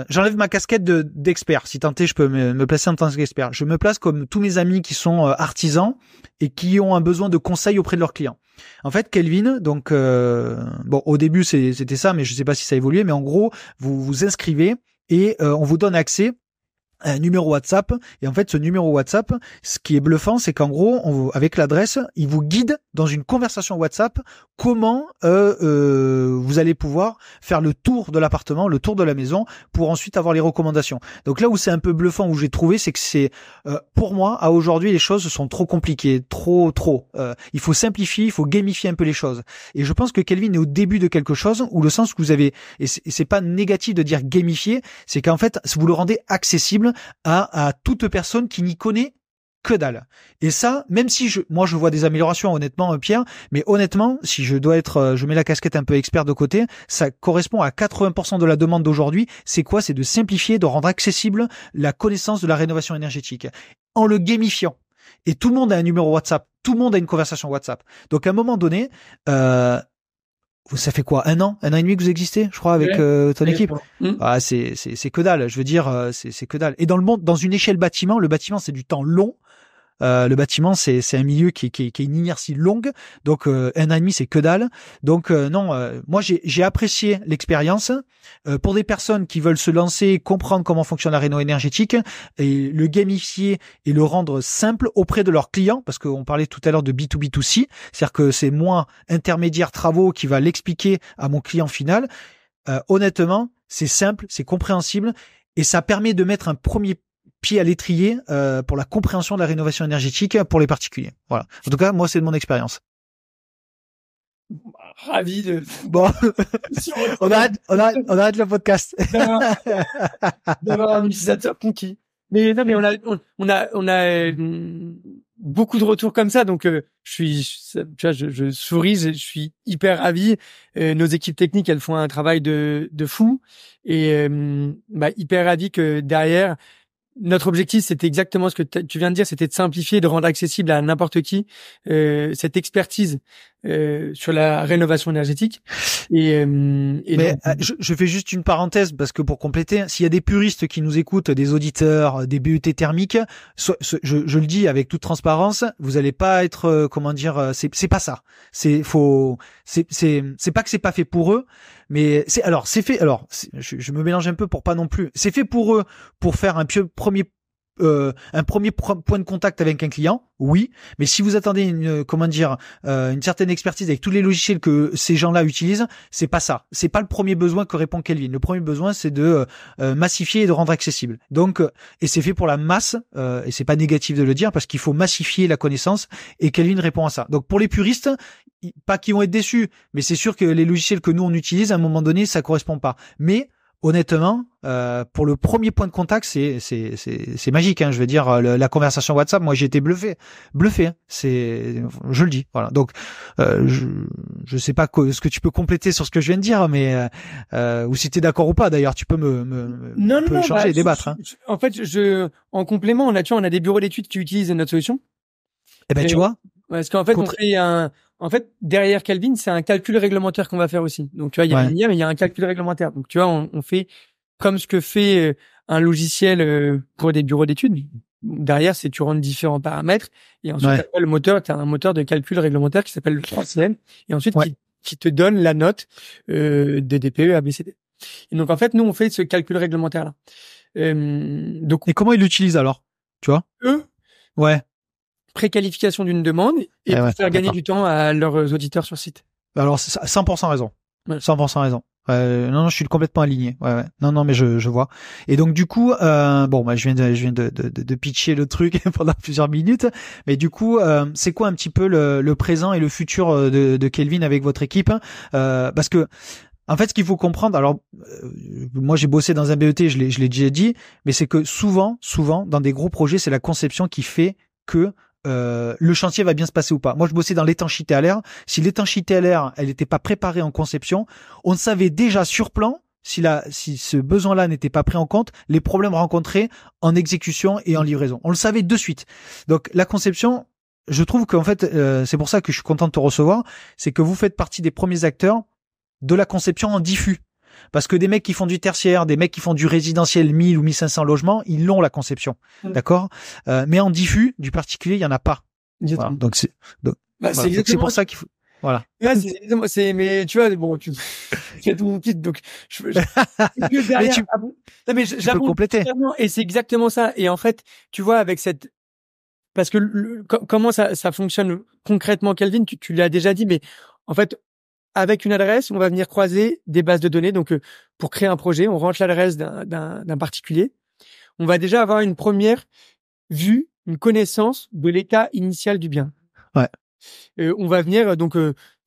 j'enlève ma casquette d'expert. Si tant est, je peux me placer en tant qu'expert. Je me place comme tous mes amis qui sont artisans et qui ont un besoin de conseils auprès de leurs clients. En fait, Kelvin, donc bon, au début c'était ça, mais je sais pas si ça a évolué. Mais en gros, vous vous inscrivez et on vous donne accès un numéro WhatsApp. Et en fait, ce numéro WhatsApp, ce qui est bluffant, c'est qu'en gros, avec l'adresse, il vous guide dans une conversation WhatsApp comment vous allez pouvoir faire le tour de l'appartement, le tour de la maison, pour ensuite avoir les recommandations. Donc là où c'est un peu bluffant, où j'ai trouvé, c'est que c'est pour moi, à aujourd'hui, les choses sont trop compliquées, trop. Il faut simplifier, il faut gamifier un peu les choses. Et je pense que Kelvin est au début de quelque chose où le sens que vous avez, et c'est pas négatif de dire gamifier, c'est qu'en fait, vous le rendez accessible à toute personne qui n'y connaît que dalle. Et ça, même si moi je vois des améliorations, honnêtement, Pierre, mais honnêtement, si je dois je mets la casquette un peu expert de côté, ça correspond à 80% de la demande d'aujourd'hui. C'est quoi? C'est de simplifier, de rendre accessible la connaissance de la rénovation énergétique en le gamifiant. Et tout le monde a un numéro WhatsApp, tout le monde a une conversation WhatsApp. Donc à un moment donné, ça fait quoi, un an et demi que vous existez, je crois, avec ton équipe. Ah, c'est que dalle. Je veux dire, c'est que dalle. Et dans le monde, dans une échelle bâtiment, le bâtiment c'est du temps long. Le bâtiment c'est un milieu qui est une inertie longue. Donc un an et demi c'est que dalle. Donc non, moi j'ai apprécié l'expérience. Pour des personnes qui veulent se lancer, comprendre comment fonctionne la réno énergétique et le gamifier et le rendre simple auprès de leurs clients, parce qu'on parlait tout à l'heure de B2B2C, c'est-à-dire que c'est moi, intermédiaire travaux, qui va l'expliquer à mon client final. Honnêtement, c'est simple, c'est compréhensible et ça permet de mettre un premier pied à l'étrier pour la compréhension de la rénovation énergétique pour les particuliers. Voilà. En tout cas, moi, c'est de mon expérience. Ravi de. Bon, on arrête le podcast. D'avoir un utilisateur conquis. Mais non, mais on a beaucoup de retours comme ça, donc je souris, je suis hyper ravi. Nos équipes techniques, elles font un travail de fou et hyper ravi que derrière. Notre objectif, c'était exactement ce que tu viens de dire, c'était de simplifier, de rendre accessible à n'importe qui cette expertise sur la rénovation énergétique. Mais donc, je fais juste une parenthèse parce que pour compléter, s'il y a des puristes qui nous écoutent, des auditeurs, des BET thermiques, je le dis avec toute transparence, vous allez pas être c'est pas ça. C'est pas que c'est pas fait pour eux, mais je me mélange un peu pour pas non plus. C'est fait pour eux pour faire un premier un premier point de contact avec un client, oui, mais si vous attendez une certaine expertise avec tous les logiciels que ces gens-là utilisent, c'est pas ça. C'est pas le premier besoin que répond Kelvin. Le premier besoin, c'est de massifier et de rendre accessible. Donc, et c'est fait pour la masse, et c'est pas négatif de le dire parce qu'il faut massifier la connaissance et Kelvin répond à ça. Donc pour les puristes, pas qu'ils vont être déçus, mais c'est sûr que les logiciels que nous on utilise à un moment donné, ça correspond pas. Mais honnêtement, pour le premier point de contact, c'est magique. Hein, je veux dire, la conversation WhatsApp, moi j'ai été bluffé. Hein, je le dis. Voilà. Donc, je sais pas ce que tu peux compléter sur ce que je viens de dire, mais ou si t'es d'accord ou pas. D'ailleurs, tu peux me changer et débattre. En fait, en complément, on a des bureaux d'études qui utilisent notre solution. Eh ben, tu vois. Parce qu'en fait, en fait, derrière Kelvin, c'est un calcul réglementaire qu'on va faire aussi. Donc, tu vois, il y a l'IA, mais il y a un calcul réglementaire. Donc, tu vois, on fait comme ce que fait un logiciel pour des bureaux d'études. Derrière, c'est tu rentres différents paramètres et ensuite, après, le moteur, tu as un moteur de calcul réglementaire qui s'appelle le 3CL et ensuite qui te donne la note de DPE ABCD. Et donc, en fait, nous, on fait ce calcul réglementaire-là. Et comment ils l'utilisent alors? Tu vois? Eux? Ouais. Préqualification d'une demande et pour faire gagner du temps à leurs auditeurs sur site. Alors, c'est 100% raison. 100% raison. Non, je suis complètement aligné. Ouais. Non, mais je vois. Et donc du coup, je viens de pitcher le truc pendant plusieurs minutes. Mais du coup, c'est quoi un petit peu le présent et le futur de Kelvin avec votre équipe? Parce que en fait, ce qu'il faut comprendre, alors moi j'ai bossé dans un BET, je l'ai déjà dit, mais c'est que souvent, dans des gros projets, c'est la conception qui fait que le chantier va bien se passer ou pas. Moi, je bossais dans l'étanchéité à l'air. Si l'étanchéité à l'air, elle n'était pas préparée en conception, on savait déjà sur plan, si ce besoin-là n'était pas pris en compte, les problèmes rencontrés en exécution et en livraison. On le savait de suite. Donc, la conception, je trouve qu'en fait, c'est pour ça que je suis content de te recevoir, c'est que vous faites partie des premiers acteurs de la conception en diffus. Parce que des mecs qui font du tertiaire, des mecs qui font du résidentiel 1000 ou 1500 logements, ils l'ont la conception. D'accord? Mais en diffus, du particulier, il y en a pas. Voilà. Donc c'est pour ça qu'il faut, voilà. Ouais, mais tu vois, bon, tu fais tout mon kit, donc derrière, mais tu peux compléter. Et c'est exactement ça. Et en fait, tu vois, avec parce que comment ça fonctionne concrètement, Kelvin, tu l'as déjà dit, mais en fait, avec une adresse, on va venir croiser des bases de données. Donc, pour créer un projet, on rentre l'adresse d'un particulier. On va déjà avoir une première vue, une connaissance de l'état initial du bien. Ouais. On va venir,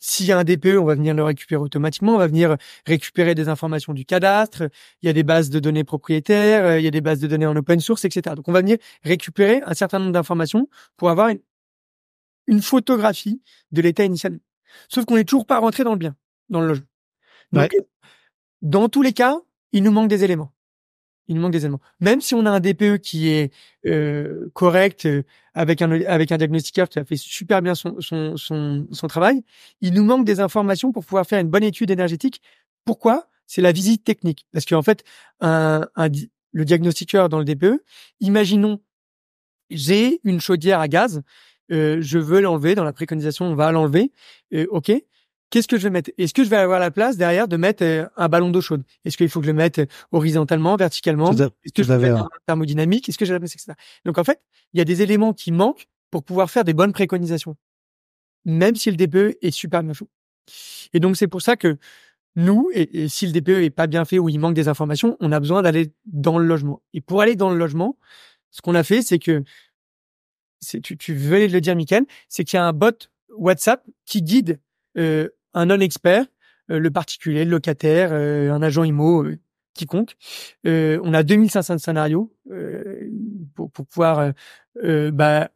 s'il y a un DPE, on va venir le récupérer automatiquement. On va venir récupérer des informations du cadastre. Il y a des bases de données propriétaires, il y a des bases de données en open source, etc. Donc, on va venir récupérer un certain nombre d'informations pour avoir une photographie de l'état initial. Sauf qu'on n'est toujours pas rentré dans le bien, dans le logement. Donc, dans tous les cas, il nous manque des éléments. Même si on a un DPE qui est correct, avec un diagnostiqueur qui a fait super bien son travail, il nous manque des informations pour pouvoir faire une bonne étude énergétique. Pourquoi? C'est la visite technique. Parce qu'en fait, le diagnostiqueur dans le DPE, imaginons, j'ai une chaudière à gaz, je veux l'enlever, dans la préconisation, on va l'enlever. OK. Qu'est-ce que je vais mettre? Est-ce que je vais avoir la place derrière de mettre un ballon d'eau chaude? Est-ce qu'il faut que je le mette horizontalement, verticalement? Est-ce que je vais mettre un thermodynamique? Est-ce que je vais mettre, etc. Donc, en fait, il y a des éléments qui manquent pour pouvoir faire des bonnes préconisations. Même si le DPE est super bien fait. Et donc, c'est pour ça que nous, et si le DPE est pas bien fait ou il manque des informations, on a besoin d'aller dans le logement. Et pour aller dans le logement, ce qu'on a fait, c'est que tu veux le dire, Mickaël, c'est qu'il y a un bot WhatsApp qui guide un non-expert, le particulier, le locataire, un agent IMO, quiconque. On a 2500 scénarios pour pouvoir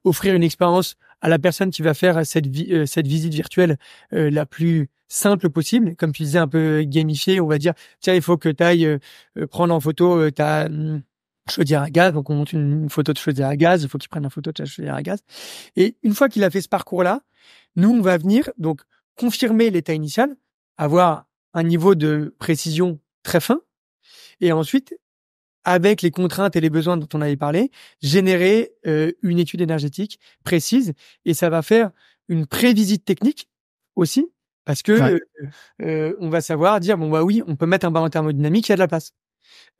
offrir une expérience à la personne qui va faire cette visite virtuelle la plus simple possible. Comme tu disais, un peu gamifié, on va dire, tiens, il faut que tu ailles prendre en photo ta chaudière à gaz, donc on monte une photo de chaudière à gaz, il faut qu'il prenne une photo de sa chaudière à gaz. Et une fois qu'il a fait ce parcours-là, nous, on va venir donc confirmer l'état initial, avoir un niveau de précision très fin, et ensuite, avec les contraintes et les besoins dont on avait parlé, générer une étude énergétique précise, et ça va faire une prévisite technique aussi, parce que on va savoir dire, bon bah oui, on peut mettre un ballon thermodynamique, il y a de la place.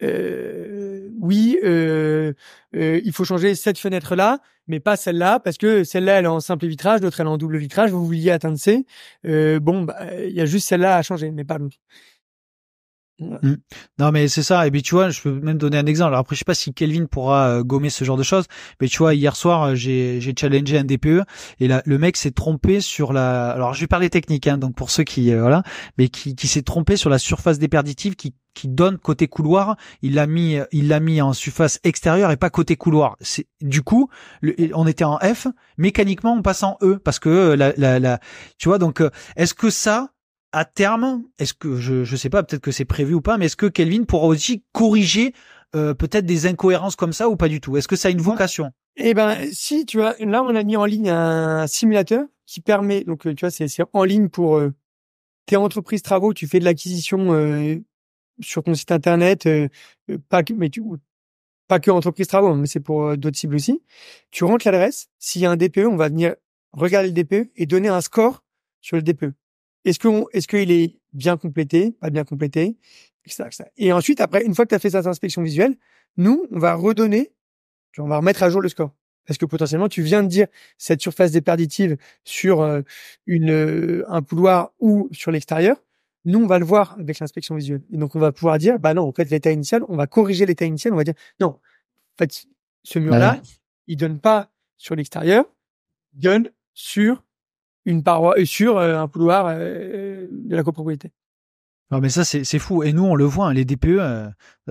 oui, il faut changer cette fenêtre-là, mais pas celle-là, parce que celle-là, elle est en simple vitrage, l'autre, elle est en double vitrage, vous vouliez atteindre C. Il y a juste celle-là à changer, mais pas l'autre. Ouais. Non mais c'est ça, et puis tu vois, je peux même donner un exemple. Alors après je sais pas si Kelvin pourra gommer ce genre de choses, mais tu vois, hier soir j'ai challengé un DPE et là le mec s'est trompé sur la, alors je vais parler technique hein, donc pour ceux qui voilà, mais qui s'est trompé sur la surface déperditive qui donne côté couloir, il l'a mis en surface extérieure et pas côté couloir. C'est du coup on était en F, mécaniquement on passe en E parce que tu vois, donc est-ce que ça à terme, est-ce que je sais pas, peut-être que c'est prévu ou pas, mais est-ce que Kelvin pourra aussi corriger peut-être des incohérences comme ça ou pas du tout? Est-ce que ça a une vocation? Eh ben si, tu vois, là on a mis en ligne un simulateur qui permet, donc tu vois, c'est en ligne pour tes entreprises travaux, tu fais de l'acquisition sur ton site internet, pas que entreprises travaux, mais c'est pour d'autres cibles aussi. Tu rentres l'adresse, s'il y a un DPE, on va venir regarder le DPE et donner un score sur le DPE. Est-ce qu'il est bien complété, pas bien complété, etc. Et ensuite, après, une fois que tu as fait cette inspection visuelle, nous, on va redonner, on va remettre à jour le score. Parce que potentiellement, tu viens de dire cette surface déperditive sur un couloir ou sur l'extérieur. Nous, on va le voir avec l'inspection visuelle. Et donc, on va pouvoir dire, bah non, en fait, l'état initial, on va corriger l'état initial, on va dire, non, en fait, ce mur-là, il donne pas sur l'extérieur, il donne sur une paroi sur un couloir de la copropriété. Non mais ça c'est fou, et nous on le voit hein, les DPE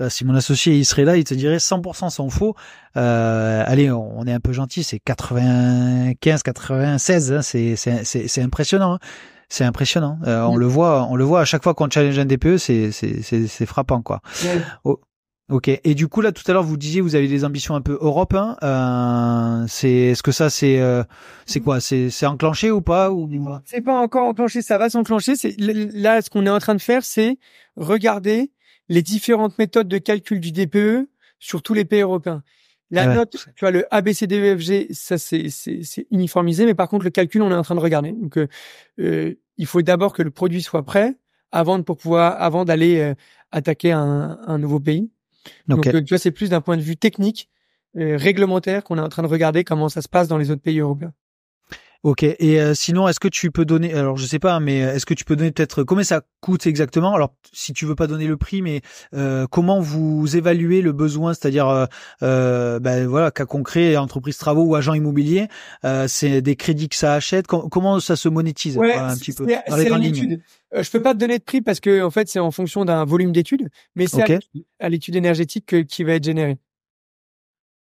si mon associé il serait là, il te dirait 100% sont faux. Allez, on est un peu gentil, c'est 95 96 hein, c'est impressionnant hein. C'est impressionnant. On le voit à chaque fois qu'on challenge un DPE, c'est frappant quoi. Ouais. Oh. Ok. Et du coup là tout à l'heure vous disiez vous avez des ambitions un peu Europe. Hein. Est-ce que ça c'est quoi? C'est enclenché ou pas ou... C'est pas encore enclenché, ça va s'enclencher. Là ce qu'on est en train de faire, c'est regarder les différentes méthodes de calcul du DPE sur tous les pays européens. La note, tu vois, le ABCDEFG, ça c'est uniformisé, mais par contre le calcul on est en train de regarder. Donc il faut d'abord que le produit soit prêt avant d'aller attaquer un nouveau pays. Okay. Donc, tu vois, c'est plus d'un point de vue technique, réglementaire, qu'on est en train de regarder comment ça se passe dans les autres pays européens. Ok. Et sinon, est-ce que tu peux donner, alors je sais pas, mais est-ce que tu peux donner peut-être combien ça coûte exactement? Alors, si tu veux pas donner le prix, mais comment vous évaluez le besoin, c'est-à-dire, voilà, cas concret, entreprise travaux ou agent immobilier, c'est des crédits que ça achète. Comment ça se monétise un petit peu dans les grandes lignes? Je peux pas te donner de prix parce que en fait c'est en fonction d'un volume d'études, mais c'est à l'étude énergétique qui va être générée.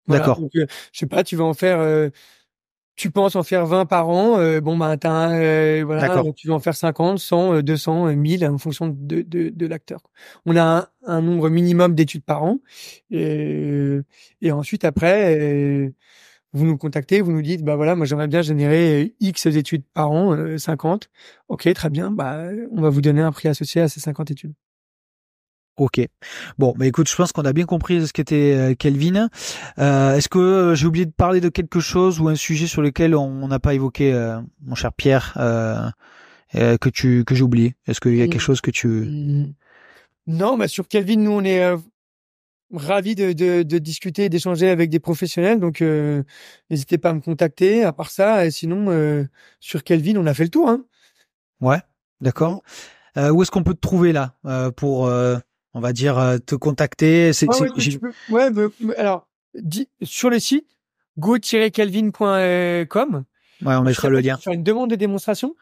Voilà. D'accord. Donc, je sais pas, tu vas en faire, tu penses en faire 20 par an, voilà, tu vas en faire 50, 100, 200, 1000 en fonction de l'acteur. On a un nombre minimum d'études par an et ensuite après. Vous nous contactez, vous nous dites, bah voilà, moi j'aimerais bien générer X études par an, 50. Ok, très bien, bah on va vous donner un prix associé à ces 50 études. Ok. Bon, bah écoute, je pense qu'on a bien compris ce qu'était Kelvin. Est-ce que j'ai oublié de parler de quelque chose ou un sujet sur lequel on n'a pas évoqué, mon cher Pierre, que j'ai oublié? Est-ce qu'il y a quelque chose que tu... Non, bah sur Kelvin, nous on est ravi de discuter et d'échanger avec des professionnels, donc n'hésitez pas à me contacter. À part ça, sinon sur Kelvin, on a fait le tour. Hein. Ouais, d'accord. Où est-ce qu'on peut te trouver là pour, on va dire, te contacter? Alors sur le site go-kelvin.com. Ouais, on mettra le lien. Faire une demande de démonstration.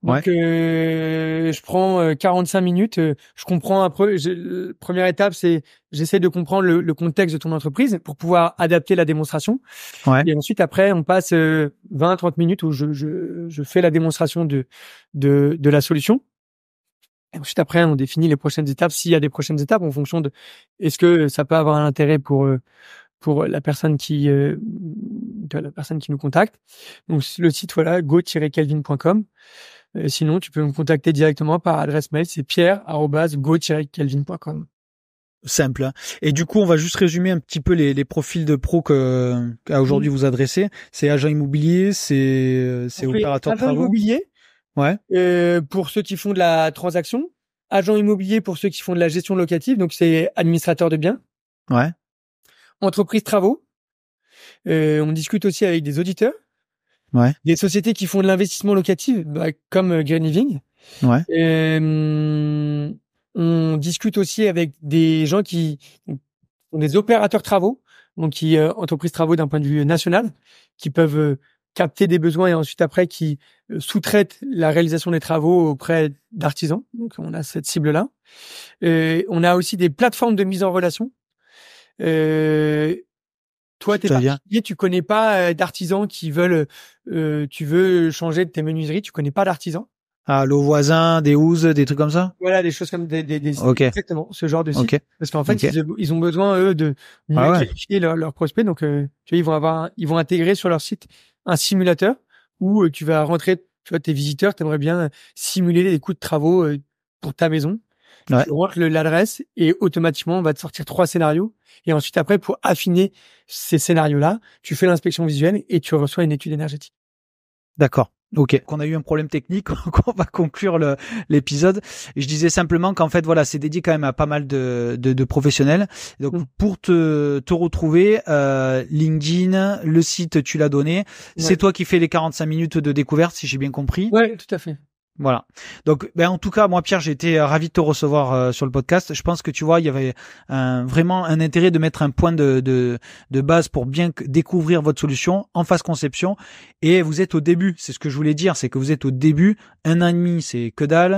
Donc, je prends 45 minutes. Je comprends après. Première étape, c'est j'essaie de comprendre le contexte de ton entreprise pour pouvoir adapter la démonstration. Ouais. Et ensuite, après, on passe 20-30 minutes où je fais la démonstration de la solution. Et ensuite, après, on définit les prochaines étapes. S'il y a des prochaines étapes, en fonction de est-ce que ça peut avoir un intérêt pour la personne qui nous contacte. Donc, le site, voilà, go-kelvin.com. Sinon, tu peux me contacter directement par adresse mail, c'est pierre@go-kelvin.com. Simple. Hein. Et du coup, on va juste résumer un petit peu les profils de pros qu'à aujourd'hui vous adressez. C'est agent immobilier, c'est opérateur de travaux. Agent immobilier. Ouais. Pour ceux qui font de la transaction. agent immobilier pour ceux qui font de la gestion locative, donc c'est administrateur de biens. Ouais. Entreprise travaux. On discute aussi avec des auditeurs. Ouais. Des sociétés qui font de l'investissement locatif, comme Green Living. Ouais. On discute aussi avec des gens qui sont des opérateurs travaux, donc qui entreprises travaux d'un point de vue national, qui peuvent capter des besoins et ensuite après qui sous-traitent la réalisation des travaux auprès d'artisans. Donc on a cette cible-là. On a aussi des plateformes de mise en relation. Toi, t'es particulier, tu connais pas d'artisans qui veulent, tu veux changer de tes menuiseries, tu connais pas d'artisans. Ah, l'eau voisin, des housses, des trucs comme ça? Voilà, des choses comme des okay. Exactement, ce genre de site. Okay. Parce qu'en fait, ils ont besoin, eux, de mieux qualifier leurs prospects. Donc, tu vois, ils vont intégrer sur leur site un simulateur où tu vas rentrer, tu vois, tes visiteurs, t'aimerais bien simuler les coûts de travaux pour ta maison. Ouais. Tu rentres l'adresse et automatiquement, on va te sortir 3 scénarios. Et ensuite, après, pour affiner ces scénarios-là, tu fais l'inspection visuelle et tu reçois une étude énergétique. D'accord. Ok. Qu'on a eu un problème technique, qu'on va conclure l'épisode. Et je disais simplement qu'en fait, voilà, c'est dédié quand même à pas mal de professionnels. Donc, pour te retrouver, LinkedIn, le site, tu l'as donné. Ouais. C'est toi qui fais les 45 minutes de découverte, si j'ai bien compris. Ouais, tout à fait. Voilà. Donc, en tout cas, moi, Pierre, j'ai été ravi de te recevoir sur le podcast. Je pense que tu vois, il y avait vraiment un intérêt de mettre un point de base pour bien découvrir votre solution en phase conception. Et vous êtes au début. C'est ce que je voulais dire, c'est que vous êtes au début. 1 an et demi, c'est que dalle.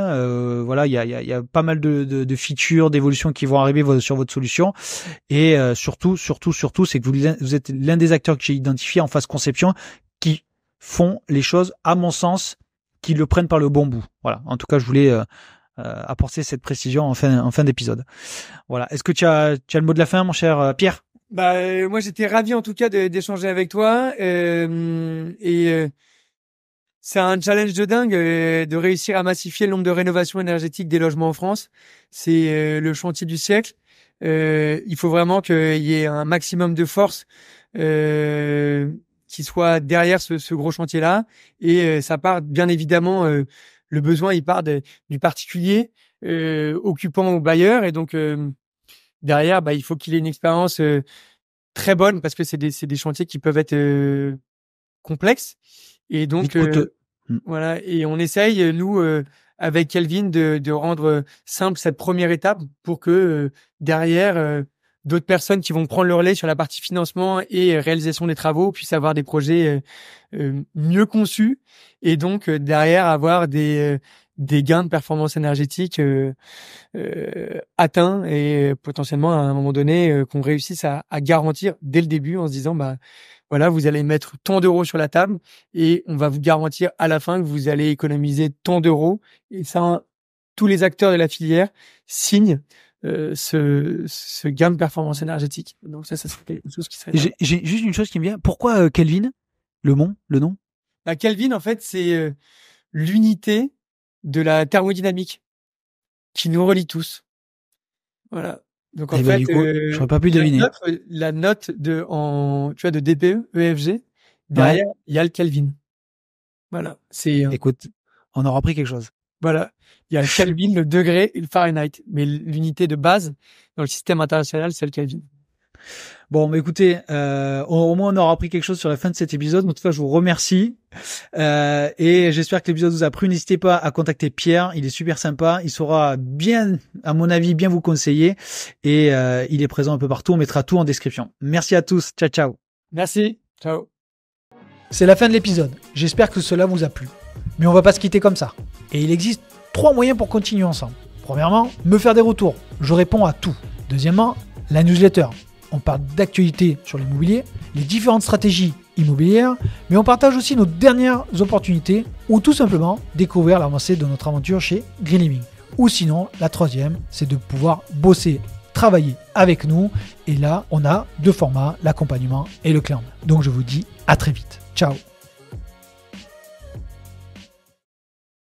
Voilà, il y a pas mal de features, d'évolutions qui vont arriver sur votre solution. Et surtout, c'est que vous êtes l'un des acteurs que j'ai identifié en phase conception qui font les choses, à mon sens, qui le prennent par le bon bout. Voilà. En tout cas, je voulais apporter cette précision en fin d'épisode. Voilà. Est-ce que tu as le mot de la fin, mon cher Pierre? Moi, j'étais ravi en tout cas d'échanger avec toi. C'est un challenge de dingue de réussir à massifier le nombre de rénovations énergétiques des logements en France. C'est le chantier du siècle. Il faut vraiment qu'il y ait un maximum de force qui soit derrière ce gros chantier-là. Et ça part bien évidemment, le besoin, il part du particulier occupant au bailleur. Et donc, derrière, il faut qu'il ait une expérience très bonne parce que c'est des chantiers qui peuvent être complexes. Et donc, voilà. Et on essaye, nous, avec Kelvin, de rendre simple cette première étape pour que derrière... d'autres personnes qui vont prendre le relais sur la partie financement et réalisation des travaux puissent avoir des projets mieux conçus et donc derrière avoir des gains de performance énergétique atteints et potentiellement à un moment donné qu'on réussisse à garantir dès le début en se disant voilà, vous allez mettre tant d'euros sur la table et on va vous garantir à la fin que vous allez économiser tant d'euros et ça, tous les acteurs de la filière signent ce gain de performance énergétique. Donc ça serait quelque chose qui serait... J'ai juste une chose qui me vient. Pourquoi Kelvin? Le nom? Kelvin, en fait, c'est l'unité de la thermodynamique qui nous relie tous. Voilà. Donc en fait, du coup, j'aurais pas pu deviner. La note de DPE, EFG, derrière, il y a le Kelvin. Voilà. Écoute, on aura appris quelque chose. Voilà. Il y a le Kelvin, le degré et le Fahrenheit. Mais l'unité de base dans le système international, c'est le Kelvin. Bon, mais écoutez, au moins on aura appris quelque chose sur la fin de cet épisode. En tout cas, je vous remercie. Et j'espère que l'épisode vous a plu. N'hésitez pas à contacter Pierre. Il est super sympa. Il saura bien, à mon avis, bien vous conseiller. Et il est présent un peu partout. On mettra tout en description. Merci à tous. Ciao, ciao. Merci. Ciao. C'est la fin de l'épisode. J'espère que cela vous a plu. Mais on va pas se quitter comme ça. Et il existe 3 moyens pour continuer ensemble. Premièrement, me faire des retours. Je réponds à tout. Deuxièmement, la newsletter. On parle d'actualité sur l'immobilier, les différentes stratégies immobilières, mais on partage aussi nos dernières opportunités ou tout simplement découvrir l'avancée de notre aventure chez Green Living. Ou sinon, la troisième, c'est de pouvoir bosser, travailler avec nous. Et là, on a 2 formats, l'accompagnement et le clan. Donc je vous dis à très vite. Ciao.